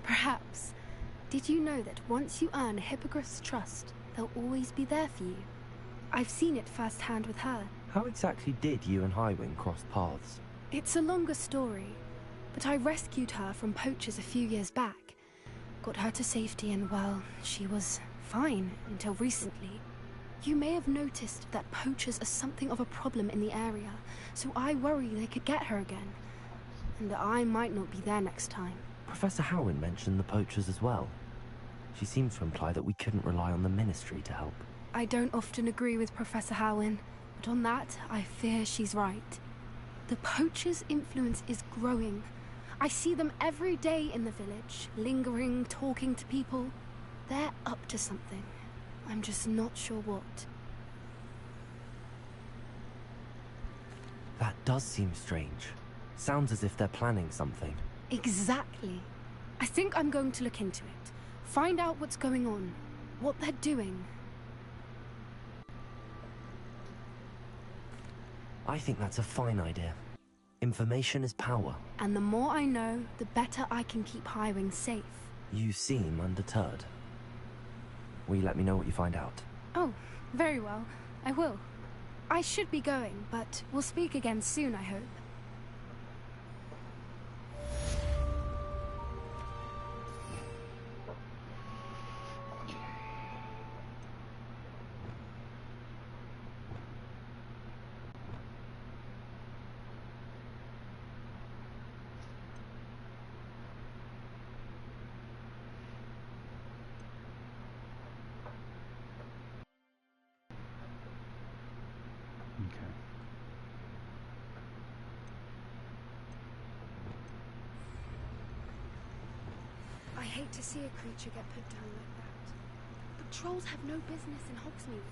Perhaps. Did you know that once you earn a hippogriff's trust, they'll always be there for you. I've seen it firsthand with her. How exactly did you and Highwing cross paths? It's a longer story, but I rescued her from poachers a few years back. Got her to safety and, well, she was fine until recently. You may have noticed that poachers are something of a problem in the area, so I worry they could get her again. And I might not be there next time. Professor Howin mentioned the poachers as well. She seemed to imply that we couldn't rely on the Ministry to help. I don't often agree with Professor Howin, but on that, I fear she's right. The poachers' influence is growing. I see them every day in the village, lingering, talking to people. They're up to something. I'm just not sure what. That does seem strange. Sounds as if they're planning something. Exactly. I think I'm going to look into it. Find out what's going on, what they're doing. I think that's a fine idea. Information is power. And the more I know, the better I can keep Highwing safe. You seem undeterred. Will you let me know what you find out? Oh, very well. I will. I should be going, but we'll speak again soon, I hope. I hate to see a creature get put down like that. But trolls have no business in Hogsmeade.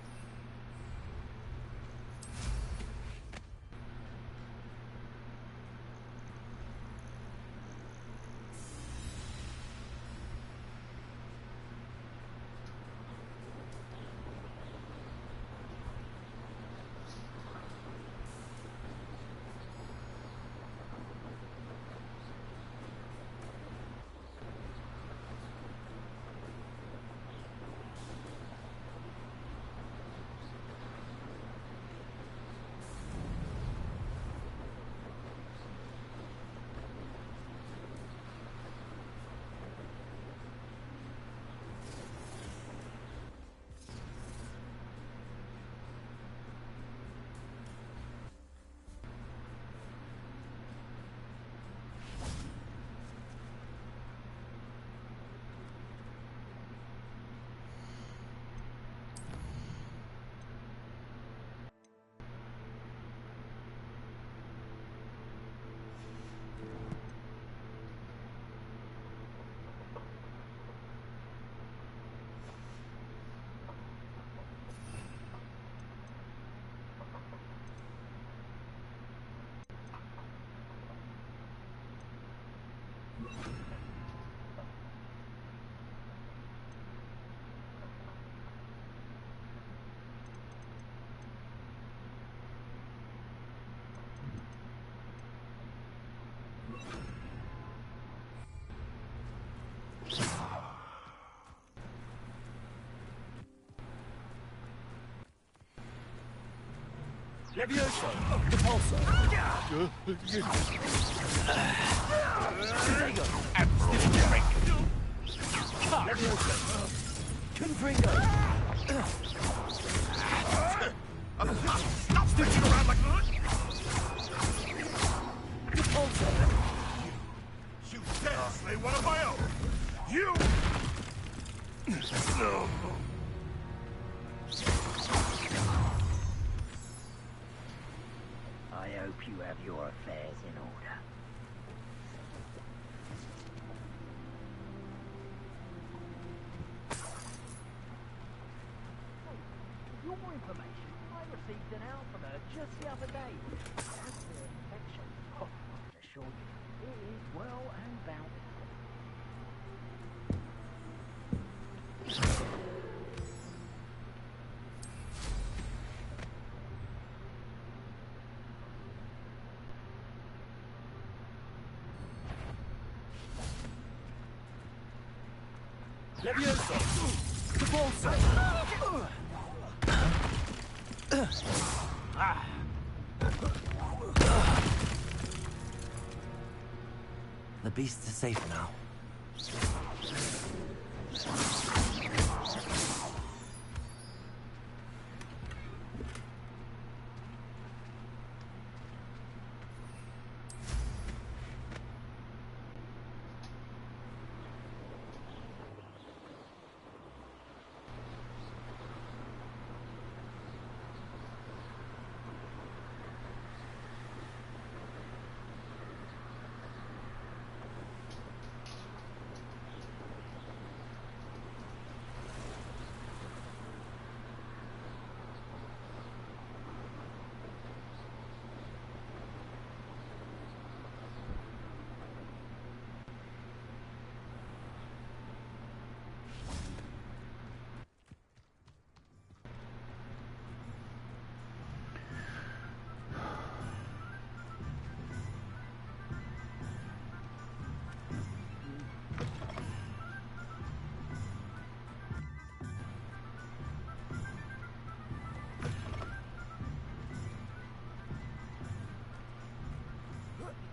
Levioso! Repulsor! Stego! Levioso! Confringo! Stop stitching around like that! Repulsor! You dare slay one of my own! You! No! I hope you have your affairs in order. For your information, I received an out from her just the other day. As for infection, I can assure you, it is well and bountiful. Levioso! the ball, sir. The beasts are safe now.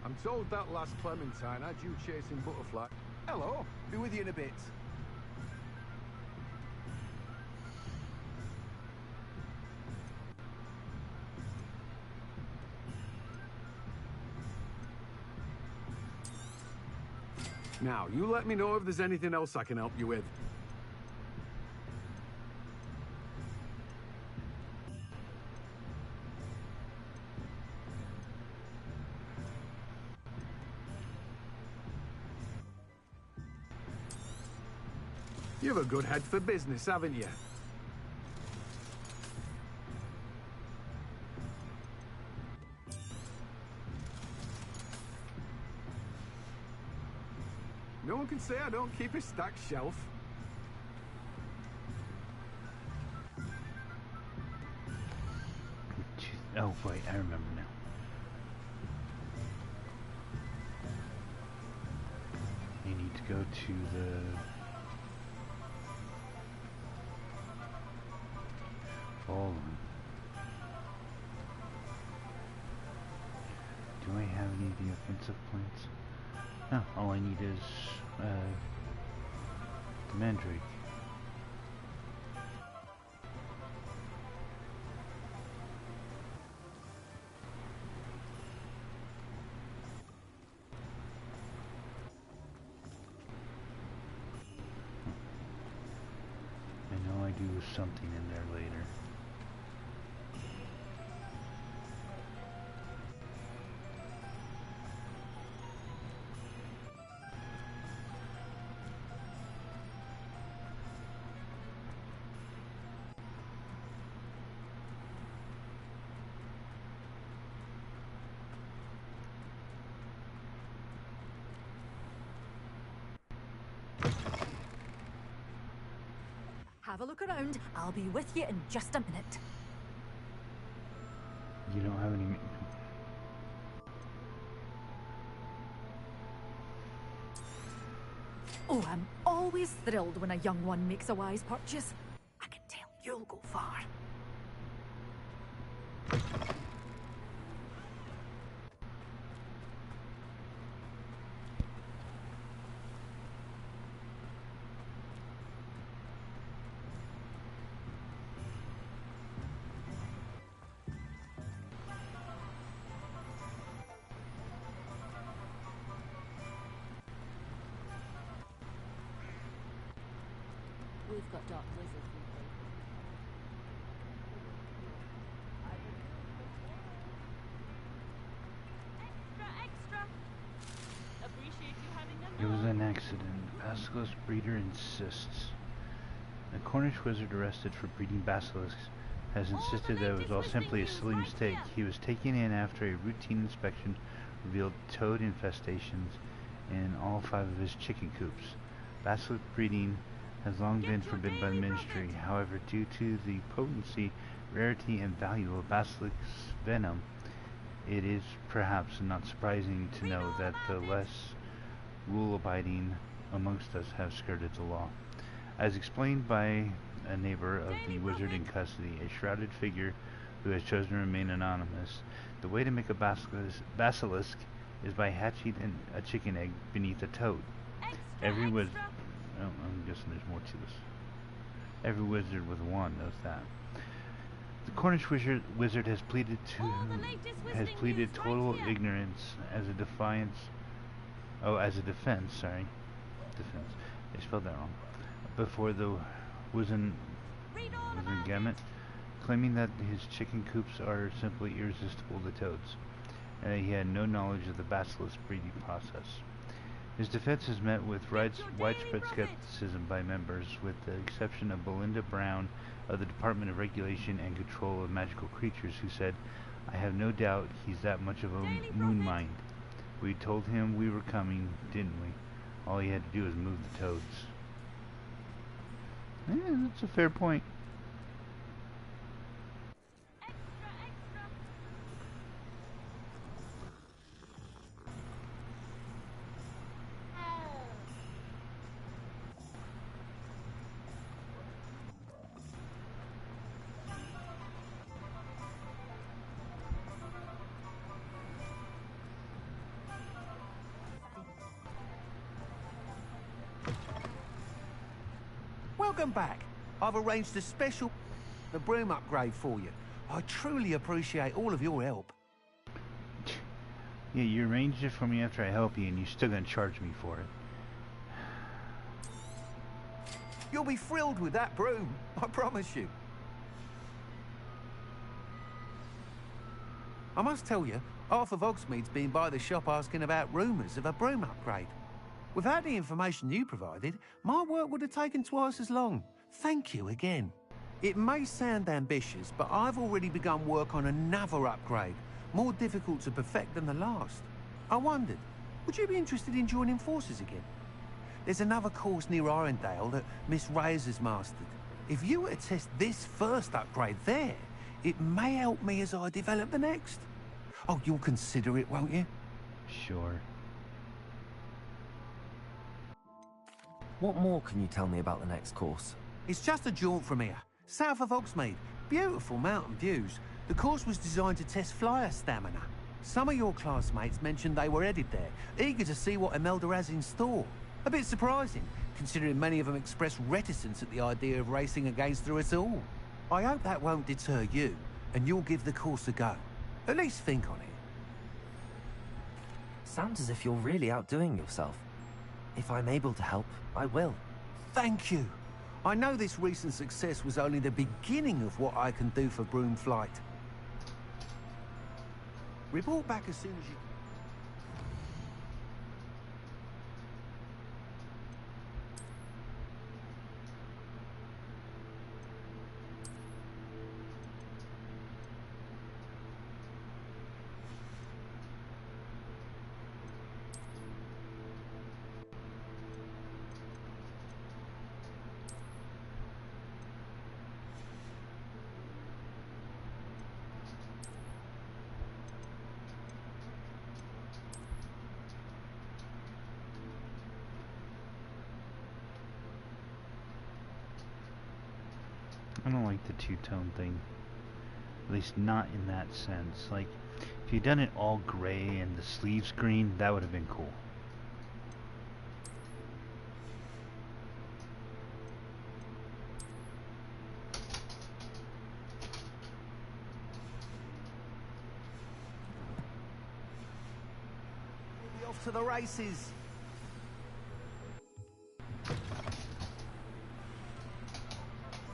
I'm told that last Clementine had you chasing Butterfly. Hello, be with you in a bit. Now, you let me know if there's anything else I can help you with. You have a good head for business, haven't you? No one can say I don't keep a stacked shelf. Oh, wait, I remember now. You need to go to the... Hold on. Do I have any of the offensive plants? No, all I need is the mandrake. I know I do something in there later. Have a look around. I'll be with you in just a minute. You don't have any... Oh, I'm always thrilled when a young one makes a wise purchase. I can tell you'll go far. We've got dark wizards in place. Extra! Appreciate you having them. It was an accident. Basilisk breeder insists. A Cornish wizard arrested for breeding basilisks has insisted that it was all simply a silly mistake. He was taken in after a routine inspection revealed toad infestations in all 5 of his chicken coops. Basilisk breeding has long been forbidden by the ministry. However, due to the potency, rarity, and value of basilisk's venom, it is perhaps not surprising to know that the less rule-abiding amongst us have skirted the law. As explained by a neighbor of the wizard in custody, a shrouded figure who has chosen to remain anonymous, the way to make a basilisk is by hatching a chicken egg beneath a toad. Every wizard... Oh, I'm guessing there's more to this. Every wizard with a wand knows that. The Cornish wizard has pleaded total ignorance as a defiance. Oh, as a defense. Sorry, defense. I spelled that wrong. Before the Wizengamot, claiming that his chicken coops are simply irresistible to toads, and that he had no knowledge of the basilisk breeding process. His defense is met with widespread skepticism by members, with the exception of Belinda Brown of the Department of Regulation and Control of Magical Creatures, who said, "I have no doubt he's that much of a moon mind. We told him we were coming, didn't we? All he had to do was move the toads." Yeah, that's a fair point. Welcome back. I've arranged a special broom upgrade for you. I truly appreciate all of your help. Yeah, you arranged it for me after I help you, and you're still gonna charge me for it. You'll be thrilled with that broom, I promise you. I must tell you, half of Hogsmeade's been by the shop asking about rumours of a broom upgrade. Without the information you provided, my work would have taken twice as long. Thank you again. It may sound ambitious, but I've already begun work on another upgrade, more difficult to perfect than the last. I wondered, would you be interested in joining forces again? There's another course near Arendelle that Miss Reyes has mastered. If you were to test this first upgrade there, it may help me as I develop the next. Oh, you'll consider it, won't you? Sure. What more can you tell me about the next course? It's just a jaunt from here, south of Hogsmeade. Beautiful mountain views. The course was designed to test flyer stamina. Some of your classmates mentioned they were headed there, eager to see what Imelda has in store. A bit surprising, considering many of them expressed reticence at the idea of racing against her at all. I hope that won't deter you, and you'll give the course a go. At least think on it. Sounds as if you're really outdoing yourself. If I'm able to help, I will. Thank you. I know this recent success was only the beginning of what I can do for broom flight. Report back as soon as you... I don't like the two-tone thing. At least not in that sense. Like, if you'd done it all gray and the sleeves green, that would have been cool. We'll be off to the races.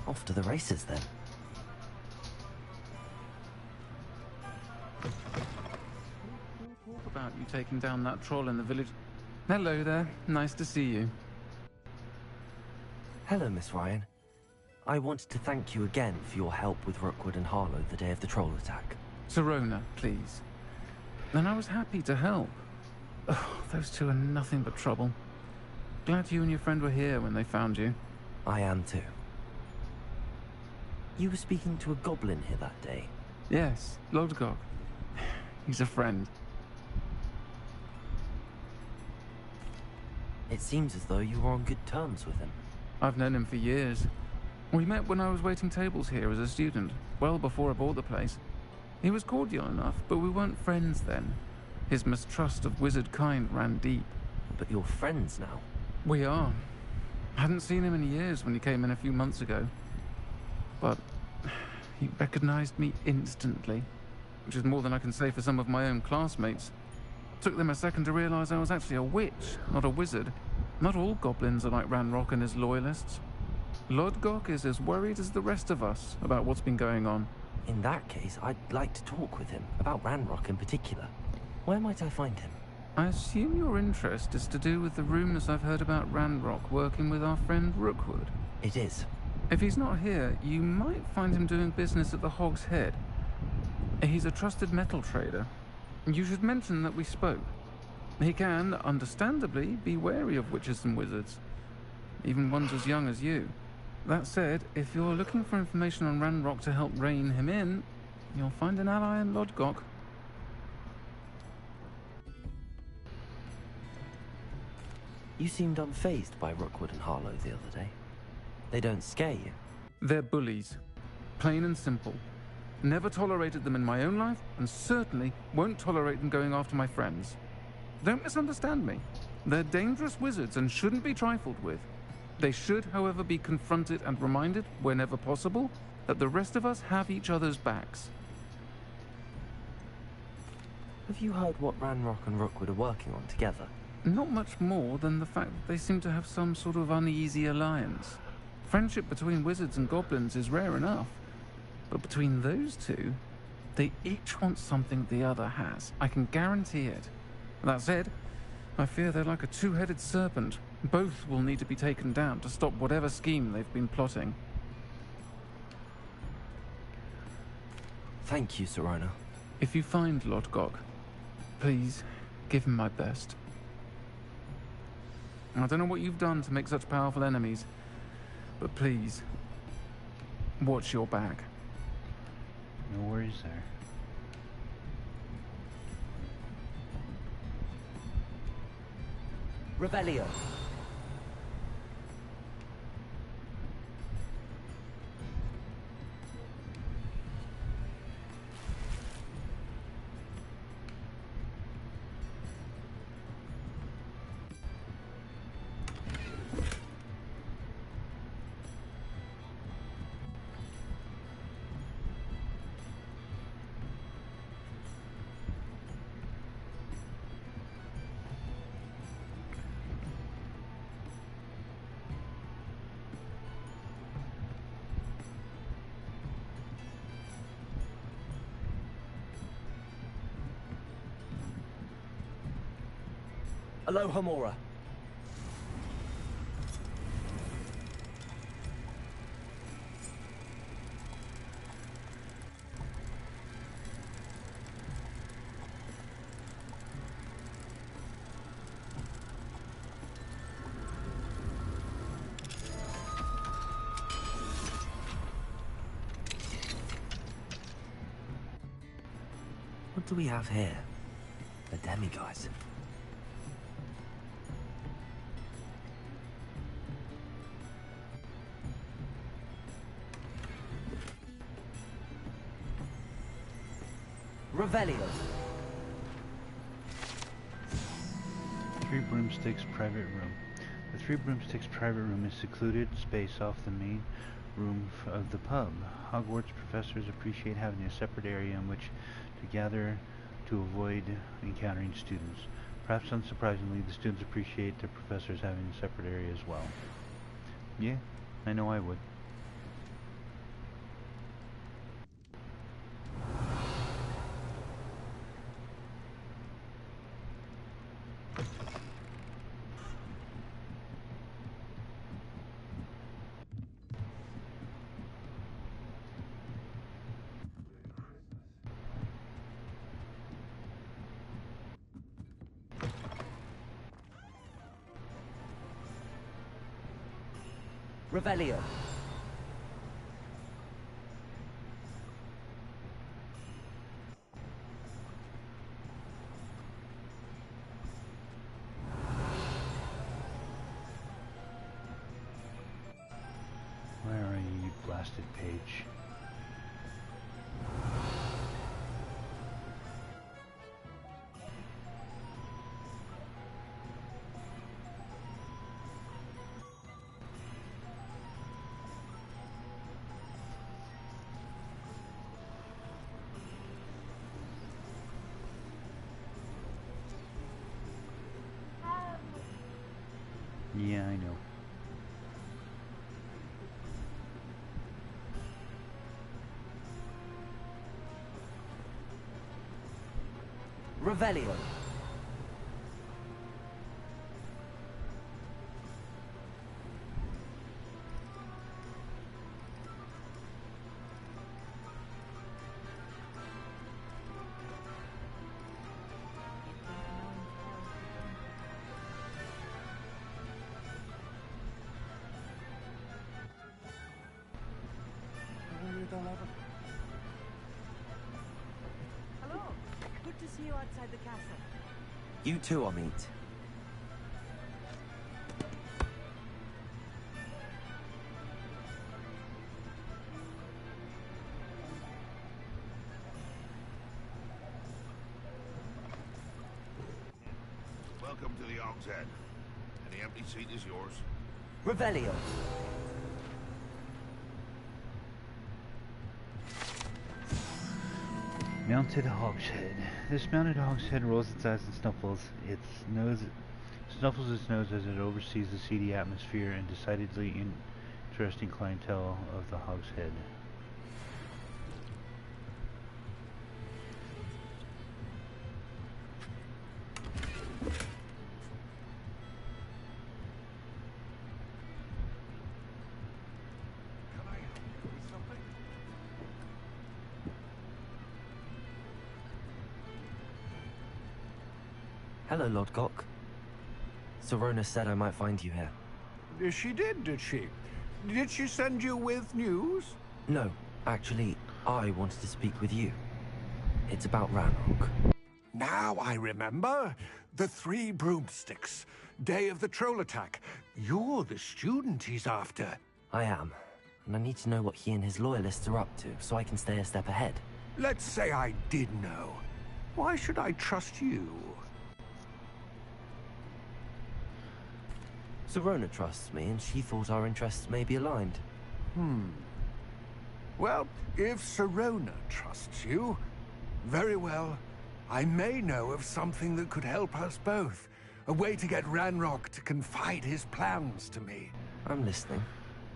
Off to the races, then. Talk about you taking down that troll in the village. Hello there. Nice to see you. Hello, Miss Ryan. I wanted to thank you again for your help with Rookwood and Harlow the day of the troll attack. Serona, please. And I was happy to help. Oh, those two are nothing but trouble. Glad you and your friend were here when they found you. I am too. You were speaking to a goblin here that day? Yes, Lodgok. He's a friend. It seems as though you were on good terms with him. I've known him for years. We met when I was waiting tables here as a student, well before I bought the place. He was cordial enough, but we weren't friends then. His mistrust of wizard kind ran deep. But you're friends now? We are. I hadn't seen him in years when he came in a few months ago. But he recognized me instantly, which is more than I can say for some of my own classmates. Took them a second to realize I was actually a witch, not a wizard. Not all goblins are like Ranrock and his loyalists. Lodgok is as worried as the rest of us about what's been going on. In that case, I'd like to talk with him, about Ranrock in particular. Where might I find him? I assume your interest is to do with the rumors I've heard about Ranrock working with our friend Rookwood. It is. If he's not here, you might find him doing business at the Hog's Head. He's a trusted metal trader. You should mention that we spoke. He can, understandably, be wary of witches and wizards, even ones as young as you. That said, if you're looking for information on Ranrock to help rein him in, you'll find an ally in Lodgok. You seemed unfazed by Rookwood and Harlow the other day. They don't scare you? They're bullies. Plain and simple. Never tolerated them in my own life, and certainly won't tolerate them going after my friends. Don't misunderstand me. They're dangerous wizards and shouldn't be trifled with. They should, however, be confronted and reminded, whenever possible, that the rest of us have each other's backs. Have you heard what Ranrock and Rookwood are working on together? Not much more than the fact that they seem to have some sort of uneasy alliance. Friendship between wizards and goblins is rare enough. But between those two, they each want something the other has. I can guarantee it. That said, I fear they're like a two-headed serpent. Both will need to be taken down to stop whatever scheme they've been plotting. Thank you, Serona. If you find Lodgok, please give him my best. I don't know what you've done to make such powerful enemies, but please, watch your back. No worries there. Revelio. Aloha Mora. What do we have here? A demiguise. Revelio. Three Broomsticks private room. The Three Broomsticks private room is secluded space off the main room of the pub. Hogwarts professors appreciate having a separate area in which to gather to avoid encountering students. Perhaps unsurprisingly, the students appreciate their professors having a separate area as well. Yeah, I know I would. Revelio. blasted page. Yeah, I know. Revelio. Hello. Good to see you outside the castle. You too, Amit. Welcome to the Hogshead. Any empty seat is yours. Revelio. Mounted Hogshead. This mounted Hogshead rolls its eyes and snuffles its nose as it oversees the seedy atmosphere and decidedly interesting clientele of the Hogshead. Hello, Lord Gok. Sorona said I might find you here. She did she? Did she send you with news? No, actually, I wanted to speak with you. It's about Ranrock. Now I remember. The 3 broomsticks. Day of the troll attack. You're the student he's after. I am, and I need to know what he and his loyalists are up to so I can stay a step ahead. Let's say I did know. Why should I trust you? Sorona trusts me, and she thought our interests may be aligned. Well, if Sorona trusts you, very well. I may know of something that could help us both. A way to get Ranrock to confide his plans to me. I'm listening.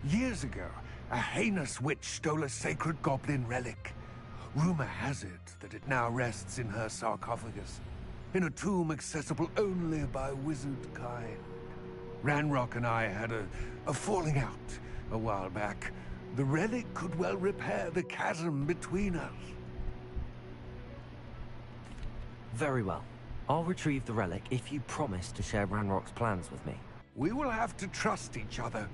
Years ago, a heinous witch stole a sacred goblin relic. Rumor has it that it now rests in her sarcophagus, in a tomb accessible only by wizard kind. Ranrock and I had a falling out a while back. The relic could well repair the chasm between us. Very well. I'll retrieve the relic if you promise to share Ranrock's plans with me. We will have to trust each other.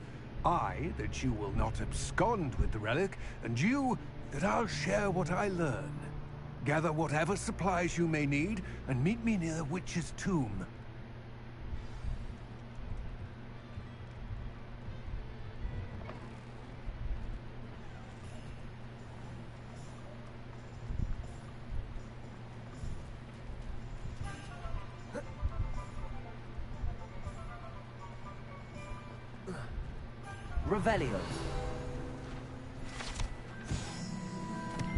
I, that you will not abscond with the relic, and you, that I'll share what I learn. Gather whatever supplies you may need, and meet me near the witch's tomb. Revelio.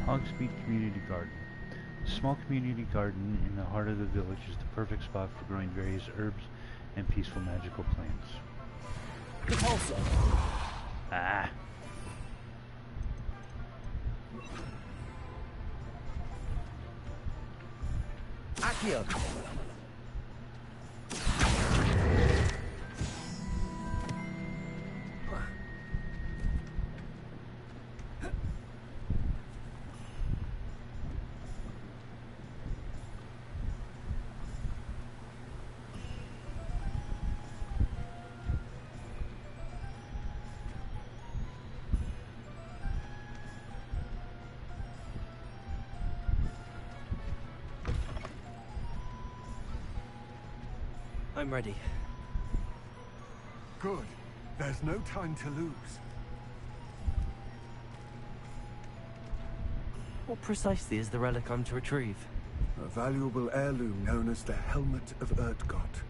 Hogsmeade Community Garden. A small community garden in the heart of the village is the perfect spot for growing various herbs and peaceful magical plants. Repulsor. Ah. Accio. I'm ready. Good. There's no time to lose. What precisely is the relic I'm to retrieve? A valuable heirloom known as the Helmet of Urtgott.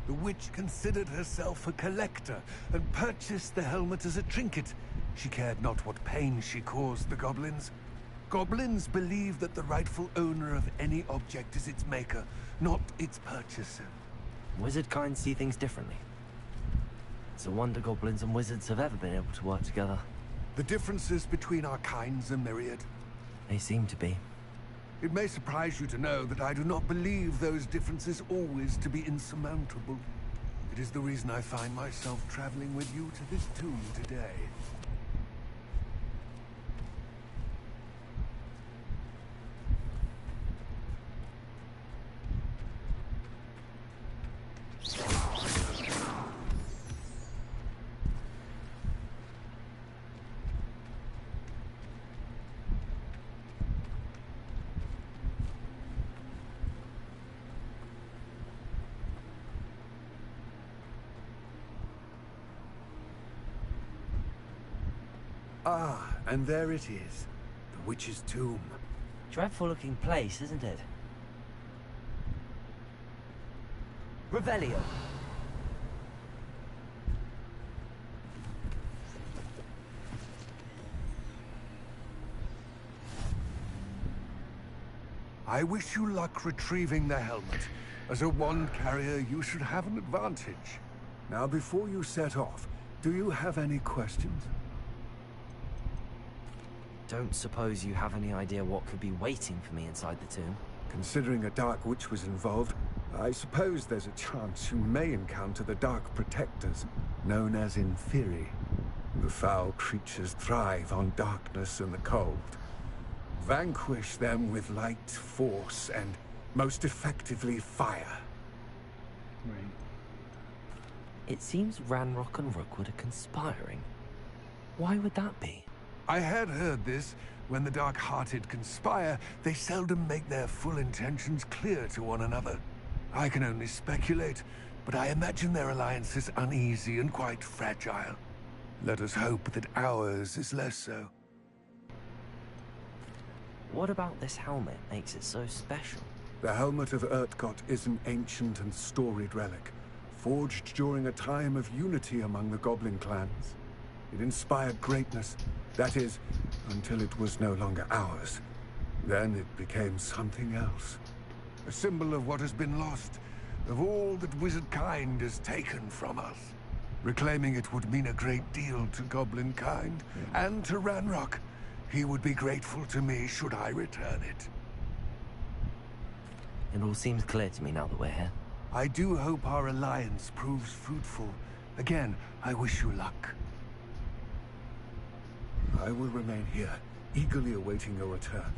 The witch considered herself a collector and purchased the helmet as a trinket. She cared not what pain she caused the goblins. Goblins believe that the rightful owner of any object is its maker, not its purchaser. Wizard kind see things differently. It's a wonder goblins and wizards have ever been able to work together. The differences between our kinds are myriad. They seem to be. It may surprise you to know that I do not believe those differences always to be insurmountable. It is the reason I find myself traveling with you to this tomb today. Ah, and there it is. The witch's tomb. Dreadful looking place, isn't it? Revelio. I wish you luck retrieving the helmet. As a wand carrier, you should have an advantage. Now, before you set off, do you have any questions? Don't suppose you have any idea what could be waiting for me inside the tomb? Considering a Dark Witch was involved, I suppose there's a chance you may encounter the Dark Protectors, known as Inferi. The foul creatures thrive on darkness and the cold. Vanquish them with light, force, and most effectively fire. Right. It seems Ranrock and Rookwood are conspiring. Why would that be? I had heard this. When the dark-hearted conspire, they seldom make their full intentions clear to one another. I can only speculate, but I imagine their alliance is uneasy and quite fragile. Let us hope that ours is less so. What about this helmet makes it so special? The Helmet of Urtgott is an ancient and storied relic, forged during a time of unity among the goblin clans. It inspired greatness, that is, until it was no longer ours. Then it became something else. A symbol of what has been lost, of all that wizard kind has taken from us. Reclaiming it would mean a great deal to goblin kind, and to Ranrock. He would be grateful to me should I return it. It all seems clear to me now that we're here. I do hope our alliance proves fruitful. Again, I wish you luck. I will remain here, eagerly awaiting your return.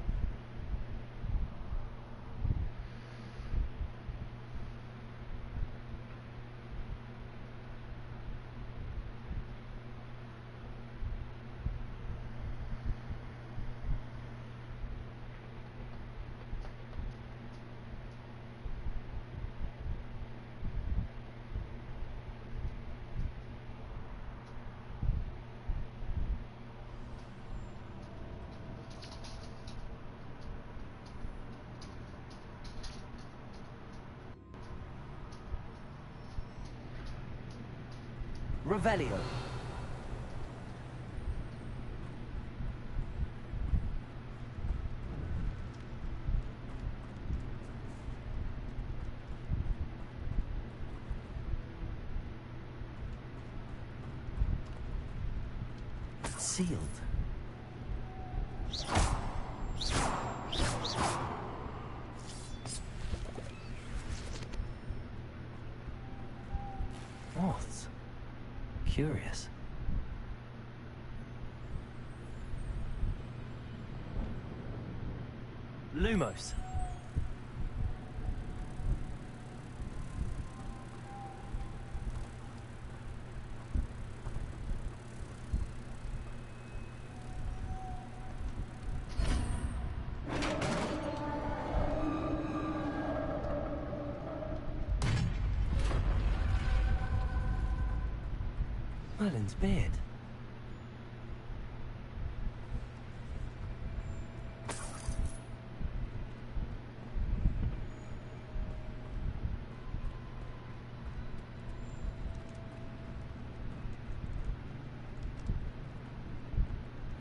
Revelio. Sealed. Moths. Curious. Lumos. Merlin's beard.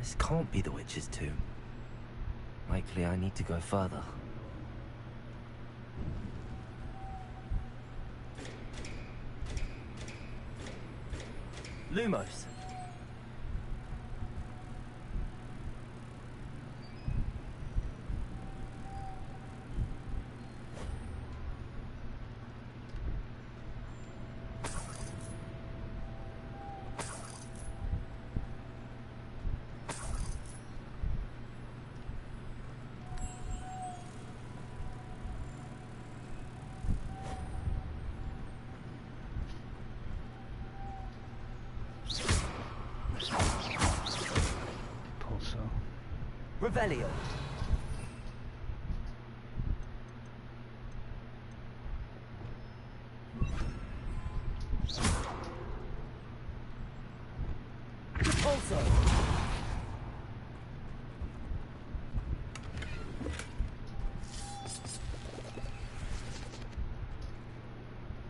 This can't be the witch's tomb. Likely I need to go further. Lumos. Revelio. Also.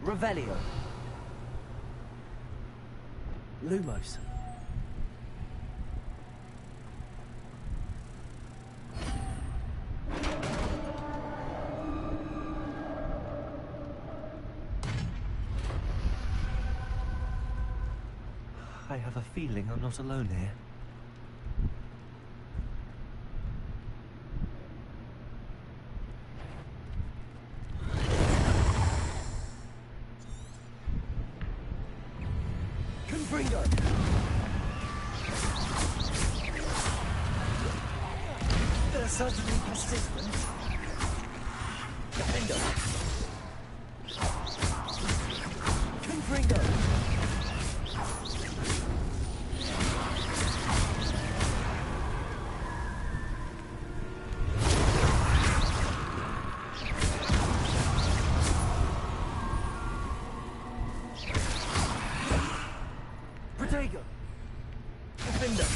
Revelio. Lumos. I have a feeling I'm not alone here. Confringo! They're certainly persistent. Confringo! Confringo! Protego! Defender!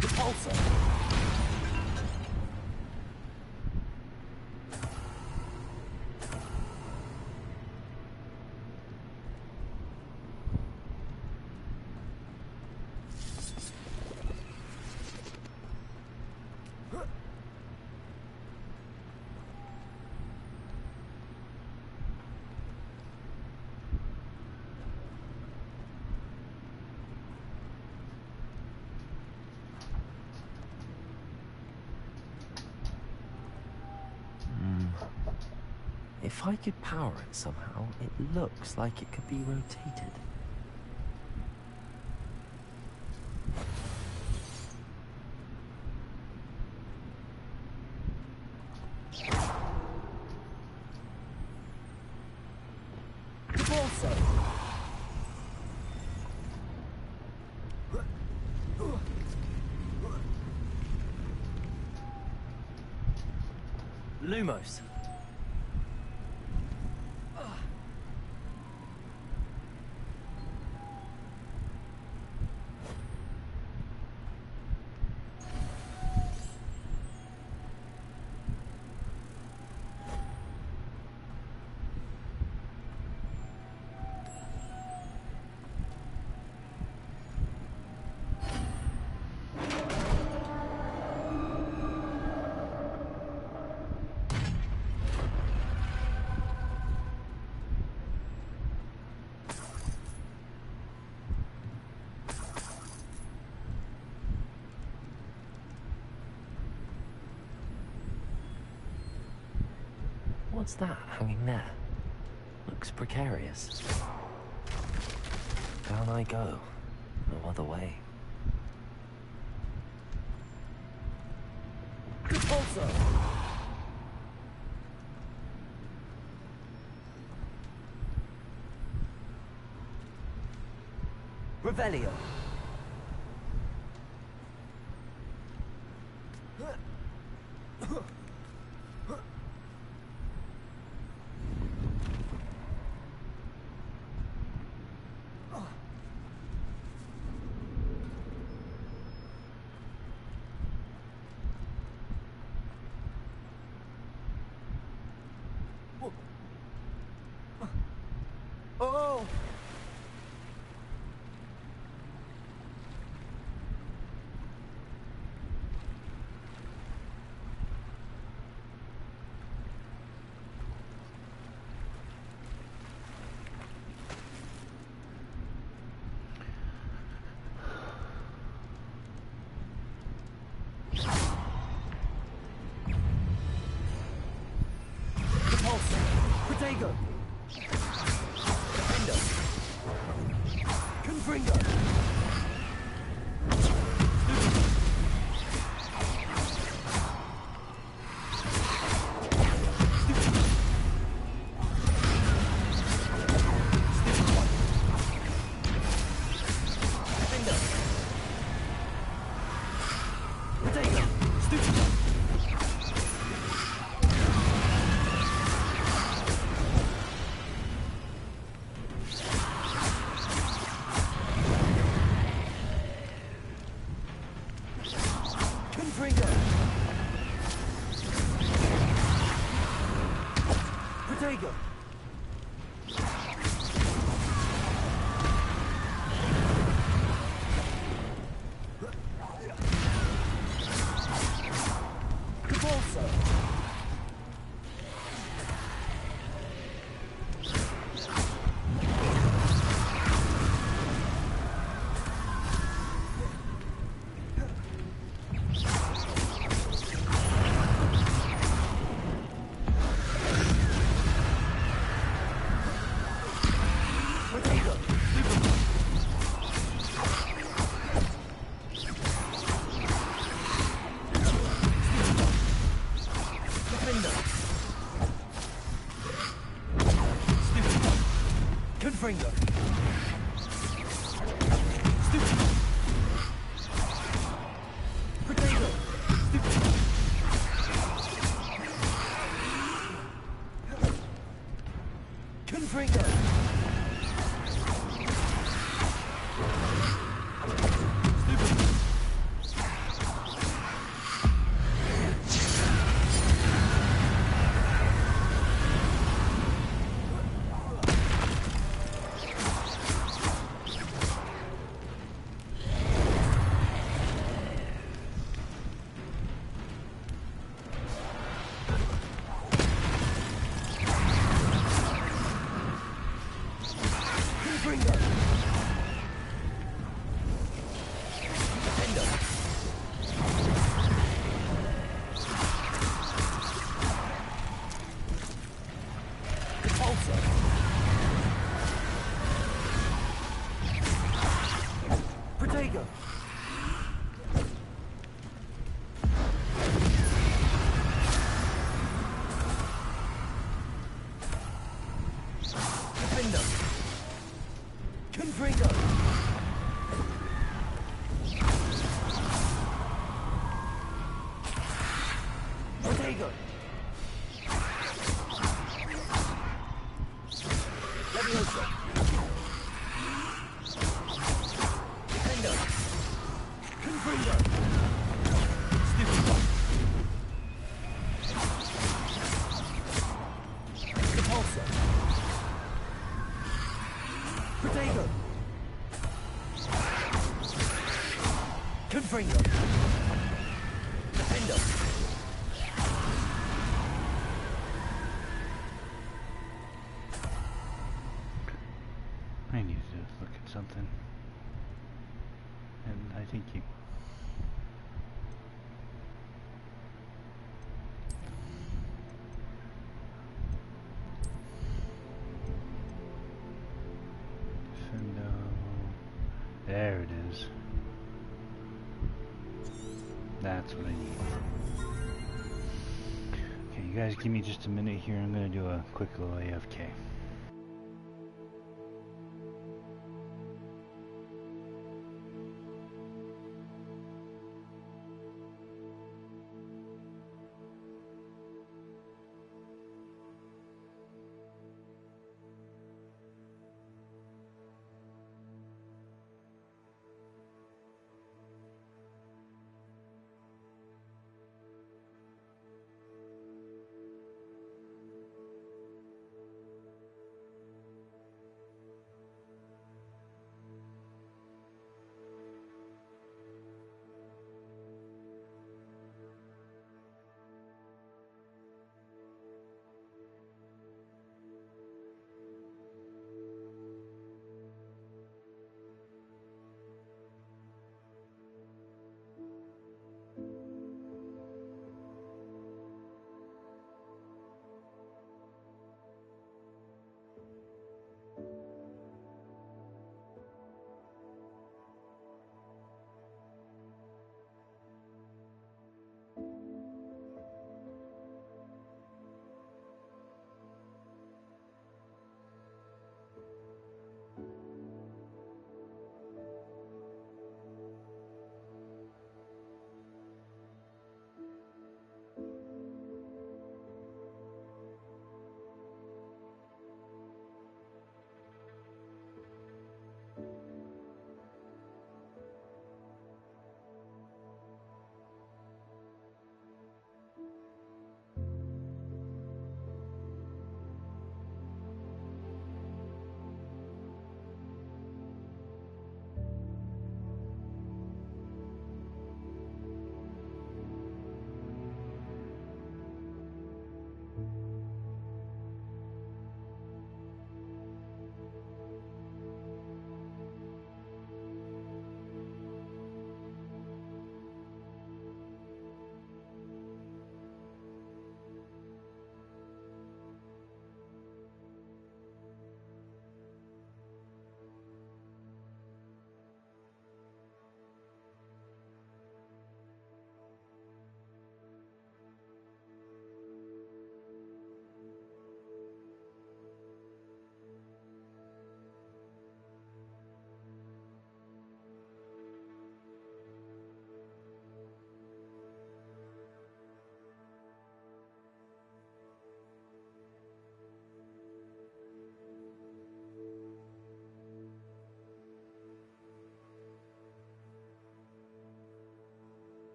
Repulsor! If I could power it somehow, it looks like it could be rotated. Repulsor! Lumos. What's that hanging there? Looks precarious. Down I go. No other way. Repulsor! Revelio! Oh! Protego! Defender! Confringo! Protego! Confringo! Protego! Confringo! Protego! Defender! Confringo! Protego! Levioso! Defender! Confringo! Stupid! Repulsor! Protego! Confringo! Defender! I need to look at something. And I think you... There it is. That's what I need. Okay, you guys give me just a minute here. I'm going to do a quick little AFK.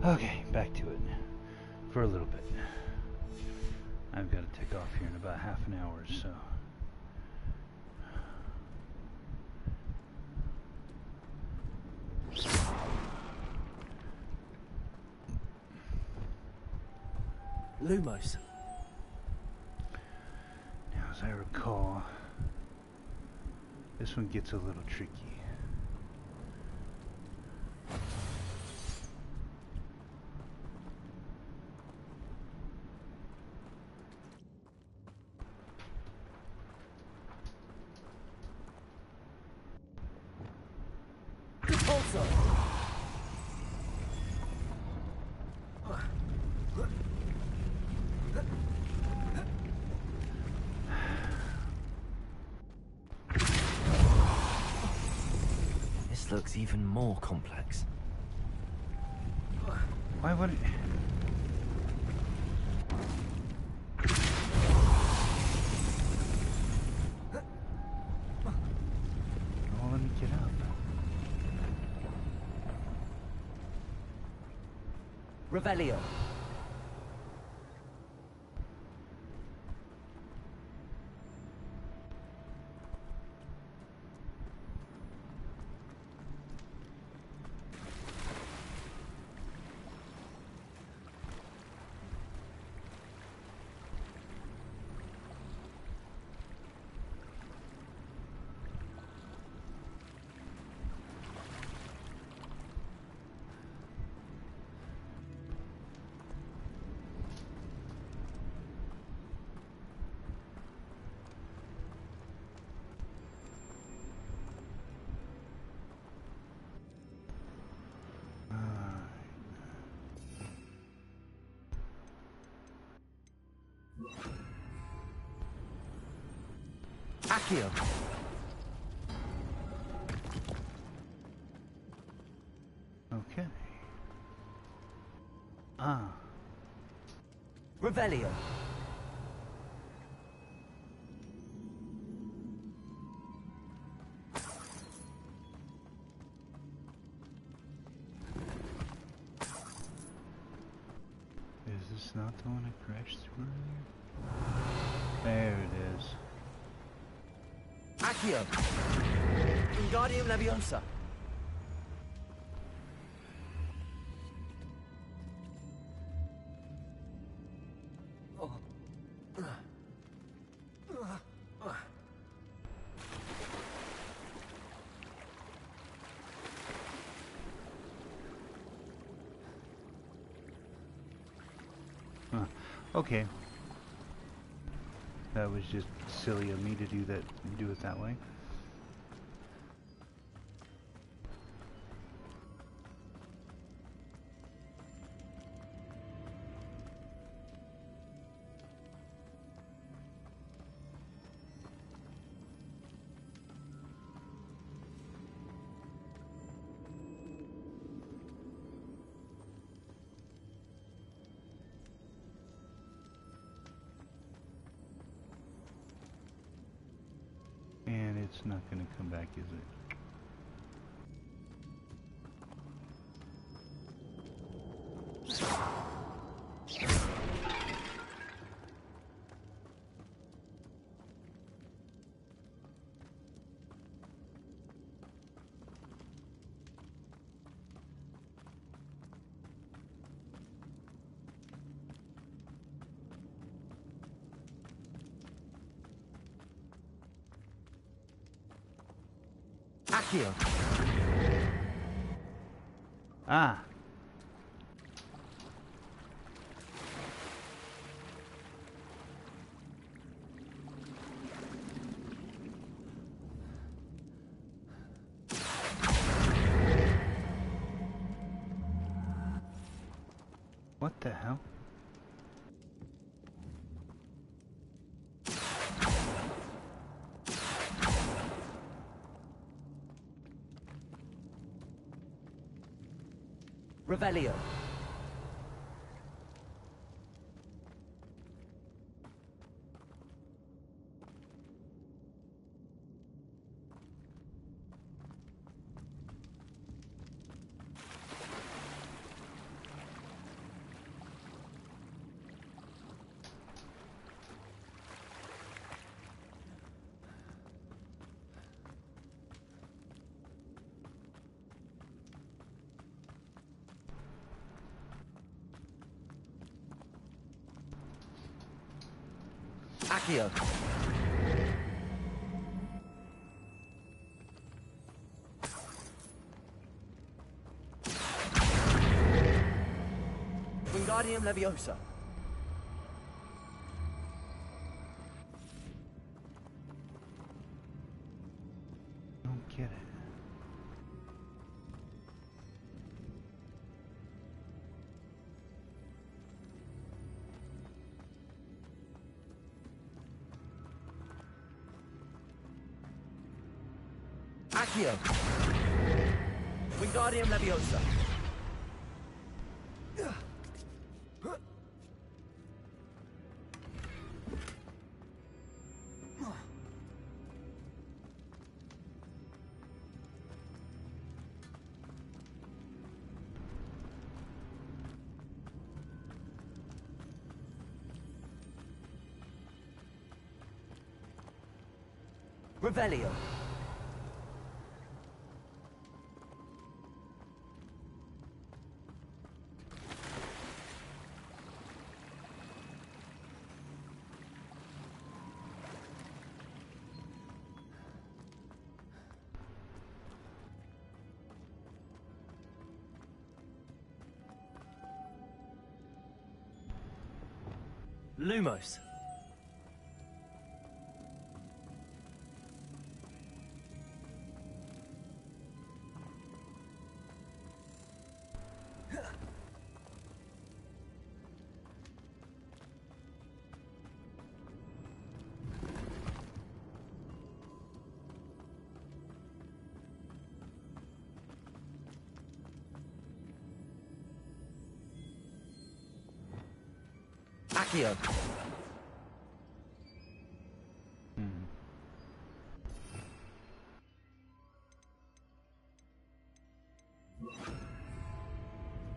Okay, back to it for a little bit. I've got to take off here in about half an hour or so. Lumos. Now, as I recall, this one gets a little tricky. Also. This looks even more complex. Why would it? Oh, let me get up. Revelio. Accio. Okay. Ah. Revelio. Is this not the one I crashed through earlier? There it is. Accio. Wingardium Leviosa. Huh. Okay. That was just silly of me to do it that way. And it's not going to come back, is it? Accio. Ah. What the hell? Revelio. Accio. Wingardium Leviosa. Don't get it. Accio. Wingardium Leviosa. Revelio. Lumos. Accio.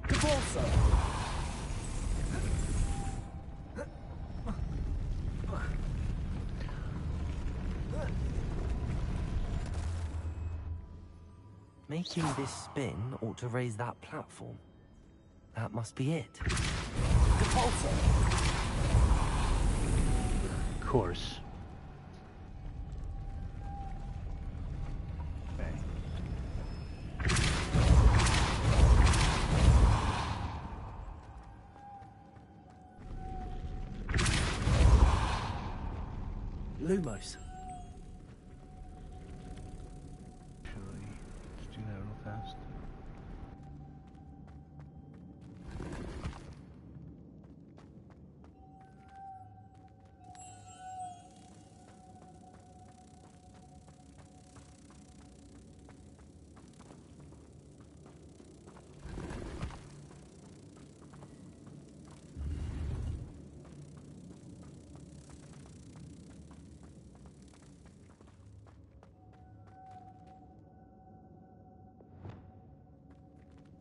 Cabalso. Making this spin ought to raise that platform. That must be it. Cabalso. Of course. Lumos. Actually, let's do that real fast.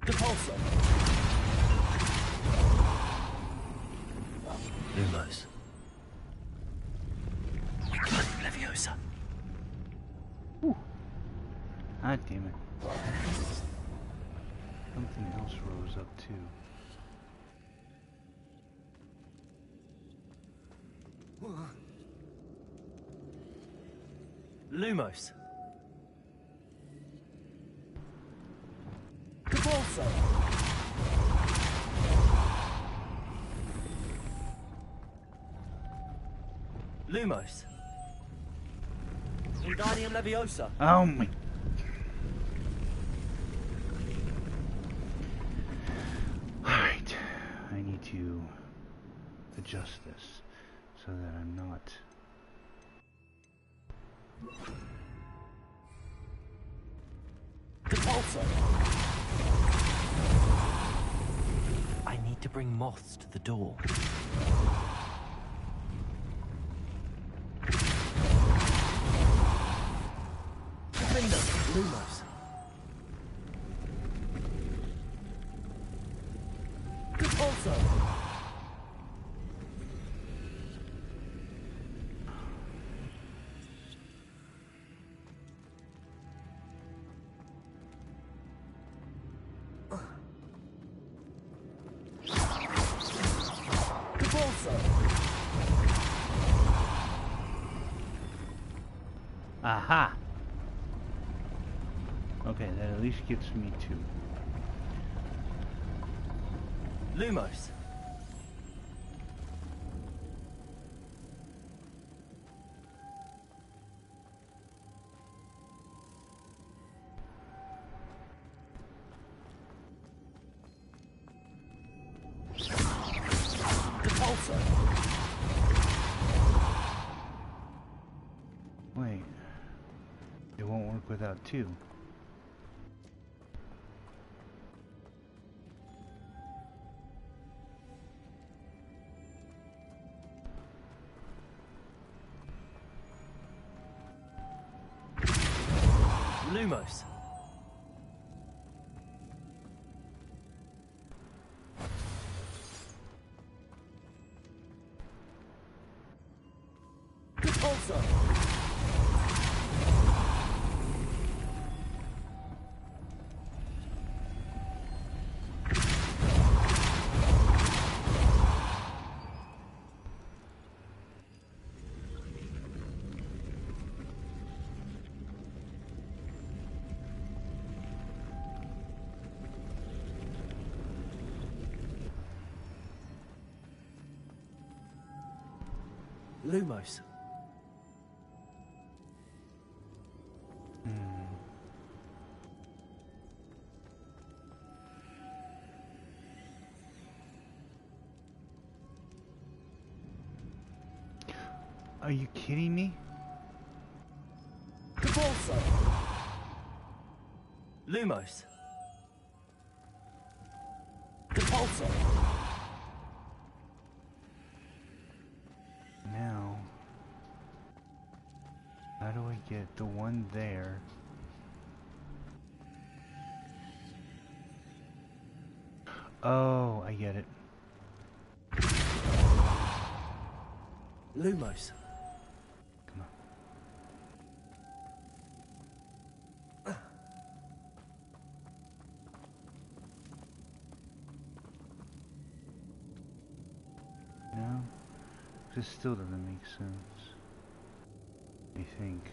Cabalso. Lumos. Wingardium Leviosa. Ah, damn it. Something else rose up too. Lumos. Cabalso. Lumos. Wingardium Leviosa. Oh my. Alright. I need to adjust this so that I'm not. Cabalso. I need to bring moths to the door. Lumos. Cabalso. Cabalso. Aha! Okay, that at least gets me 2. Lumos. Wait. It won't work without 2. Lumos. Also. Lumos. Are you kidding me? Also. Lumos. Also. Now, how do I get the one there? Oh, I get it. Lumos. Come on. No, this still doesn't make sense. I think.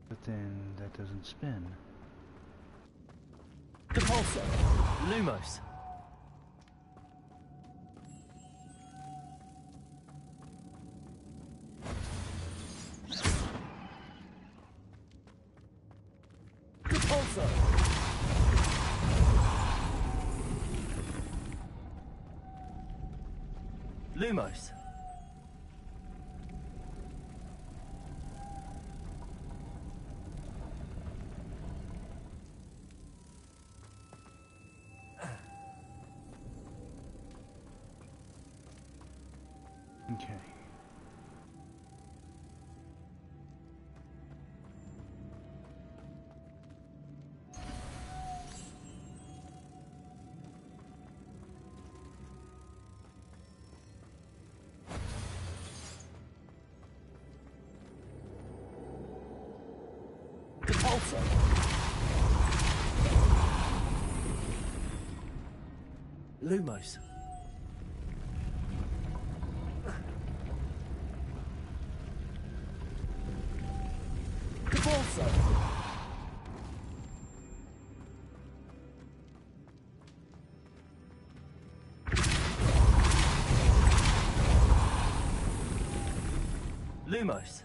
But then that doesn't spin. Depulso. Lumos. Depulso. Lumos. Okay. Depulso. Lumos. Depulso. Lumos.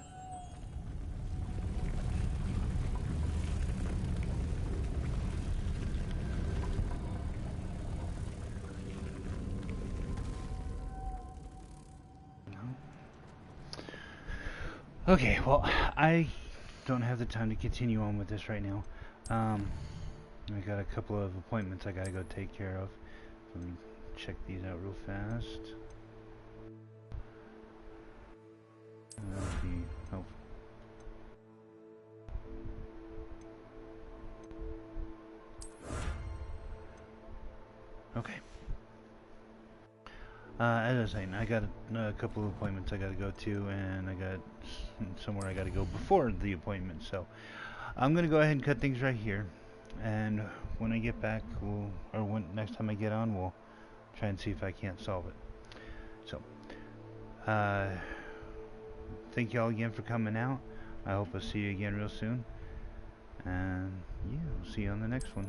Okay, well, I don't have the time to continue on with this right now. I got a couple of appointments I gotta go take care of. Let me check these out real fast. That'll be helpful. Okay. As I was saying, I got a couple of appointments I got to go to, and I got somewhere I got to go before the appointment. So I'm gonna go ahead and cut things right here, and when I get back, next time I get on, we'll try and see if I can't solve it. So, thank y'all again for coming out. I hope I'll see you again real soon, and yeah, we'll see you on the next one.